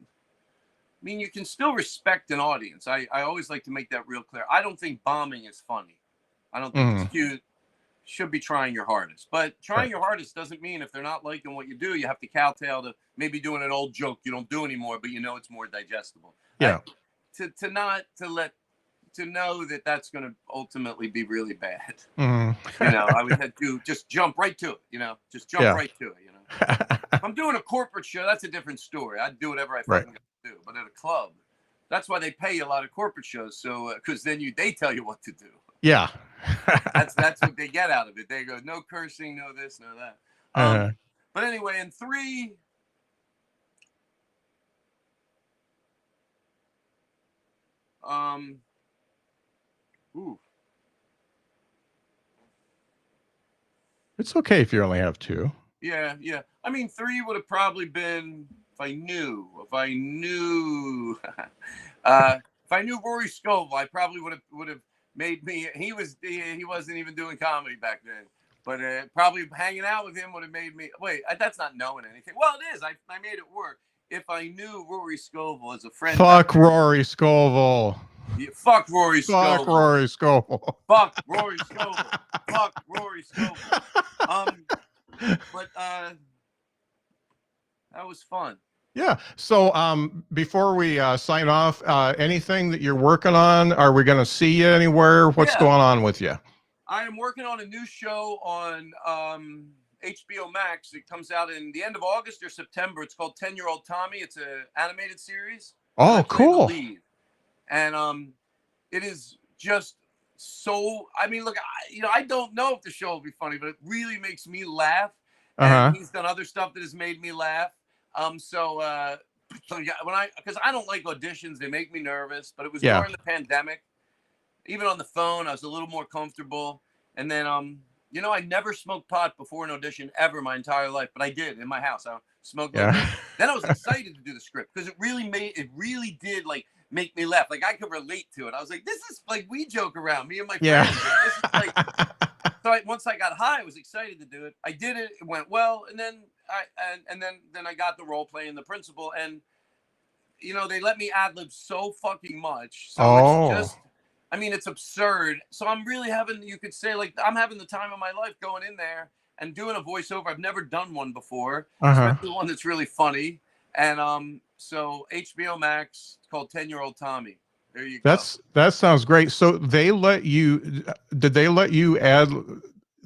mean, you can still respect an audience. I always like to make that real clear. I don't think bombing is funny. I don't think it's cute. Should be trying your hardest. But trying your hardest doesn't mean if they're not liking what you do, you have to kowtow to maybe doing an old joke you don't do anymore, but it's more digestible. Yeah. To let to know that that's going to ultimately be really bad. Mm. You know, I would have to just jump right to it. You know, just jump Yeah. right to it. You know, if I'm doing a corporate show, that's a different story. I'd do whatever I Right. fucking do. But at a club, that's why they pay you a lot of corporate shows. So because then they tell you what to do. Yeah. That's what they get out of it. They go, no cursing, no this, no that. But anyway, in 3. Ooh. It's okay if you only have 2. Yeah. I mean, 3 would have probably been if I knew. If I knew Rory Scovel, I probably would have made me. He wasn't even doing comedy back then, but probably hanging out with him would have made me. Wait, that's not knowing anything. Well, it is. I made it work. If I knew Rory Scovel as a friend. Fuck Rory Scovel. Yeah, fuck Rory Scovel. Fuck Rory Scovel. Fuck Rory Scovel. Fuck Rory Scovel. But that was fun. Yeah. So before we sign off, anything that you're working on? Are we going to see you anywhere? What's going on with you? I am working on a new show on HBO Max. It comes out in the end of August or September. It's called 10-Year-Old Tommy. It's an animated series. Oh, cool. The lead. And it is just so. I mean, look, I don't know if the show will be funny, but it really makes me laugh. And he's done other stuff that has made me laugh. So yeah, because I don't like auditions, they make me nervous. But it was during the pandemic. Even on the phone, I was a little more comfortable. And then, I never smoked pot before an audition ever my entire life, but I did in my house. I smoked. Then I was excited to do the script because it really did like make me laugh. Like I could relate to it. I was like, this is like we joke around, me and my friends. Like, this is like. So once I got high, I was excited to do it. I did it. It went well, and then I got the role playing the principal, and they let me ad lib so fucking much. So it's just. I mean, it's absurd. So I'm really you could say, like, I'm having the time of my life going in there and doing a voiceover. I've never done one before, especially one that's really funny. And so HBO Max, it's called 10-Year-Old Tommy. There you go. That sounds great. So did they let you add?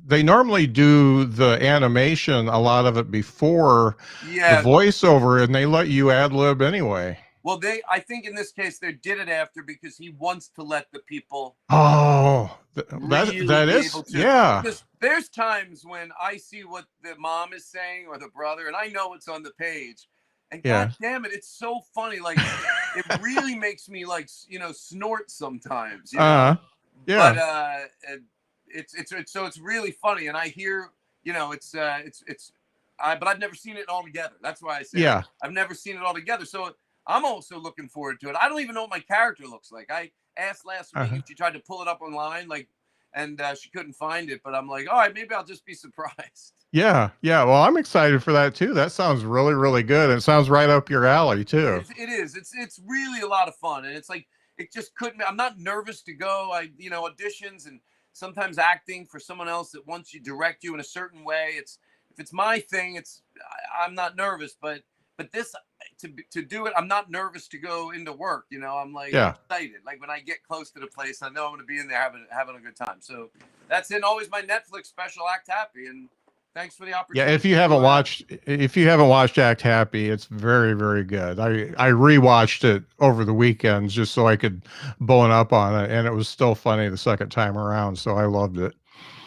They normally do the animation, a lot of it before the voiceover, and they let you ad lib anyway. Well, I think in this case, they did it after because he wants to let the people. Oh, that is, yeah. Because there's times when I see what the mom is saying or the brother, and I know what's on the page. And God damn it, it's so funny. Like, it really makes me, like, snort sometimes. Yeah. But it's really funny. And I hear, but I've never seen it all together. That's why I say I've never seen it all together. So I'm also looking forward to it. I don't even know what my character looks like. I asked last week if she tried to pull it up online, and she couldn't find it. But I'm like, all right, maybe I'll just be surprised. Yeah. Well, I'm excited for that too. That sounds really, really good. It sounds right up your alley too. It is. It's really a lot of fun, and it's like it just couldn't. I'm not nervous to go. Auditions and sometimes acting for someone else that wants you direct you in a certain way. If it's my thing, I'm not nervous, but this to do it, I'm not nervous to go into work. I'm like excited. Like when I get close to the place, I know I'm going to be in there having a good time. So that's always my Netflix special, Act Happy, and thanks for the opportunity. Yeah, if you haven't watched Act Happy, it's very, very good. I rewatched it over the weekends just so I could bone up on it, and it was still funny the second time around. So I loved it.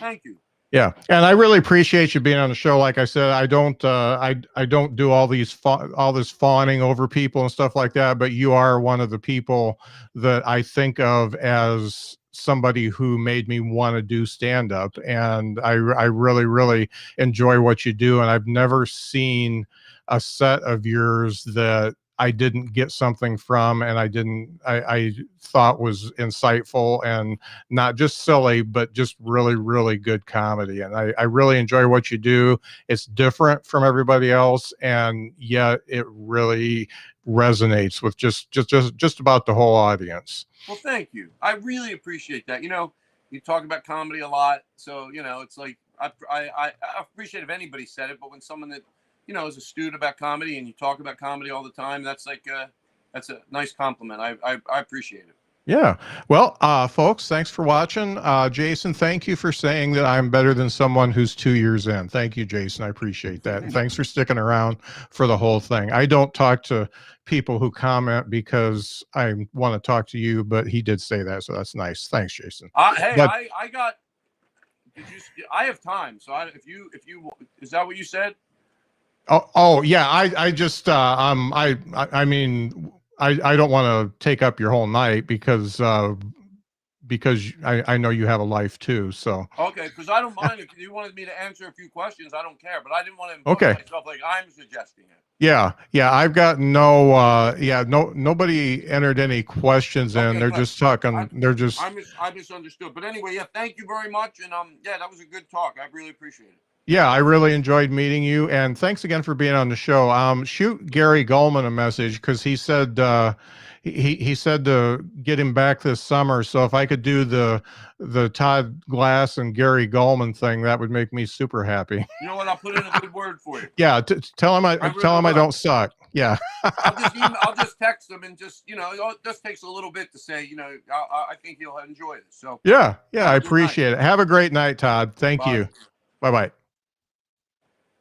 Thank you. Yeah, and I really appreciate you being on the show. Like I said, I don't do all this fawning over people and stuff like that. But you are one of the people that I think of as somebody who made me want to do stand up, and I really, really enjoy what you do. And I've never seen a set of yours that I didn't get something from, and I thought was insightful and not just silly, but just really, really good comedy. And I really enjoy what you do. It's different from everybody else, and yet it really resonates with just about the whole audience. Well, thank you. I really appreciate that. You talk about comedy a lot, so it's like I appreciate if anybody said it, but when someone that is a student about comedy and you talk about comedy all the time, that's like that's a nice compliment. I appreciate it. Yeah. Well, folks, thanks for watching. Jason, thank you for saying that I'm better than someone who's 2 years in. Thank you, Jason. I appreciate that. And thanks for sticking around for the whole thing. I don't talk to people who comment because I want to talk to you, but he did say that, so that's nice. Thanks, Jason. Hey, But I got. Did you? I have time. So if you is that what you said? oh yeah, I just I mean I don't want to take up your whole night because I know you have a life too. So Okay, because I don't mind if you wanted me to answer a few questions. I don't care, but I didn't want to impose okay. myself like I'm suggesting it. Yeah, I've got nobody entered any questions in. Okay, They're good. just talking. They're just I misunderstood, but anyway, yeah. Thank you very much, and yeah, that was a good talk. I really appreciate it. yeah, I really enjoyed meeting you, and thanks again for being on the show. Shoot Gary Gulman a message because he said he said to get him back this summer. So if I could do the Todd Glass and Gary Gulman thing, that would make me super happy. You know what? I'll put in a good word for you. Yeah, tell him I don't suck. Yeah. I'll just text him and just it just takes a little bit to say I think he'll enjoy this. So Yeah, I appreciate it. Have a great night, Todd. Thank bye. you. Bye bye.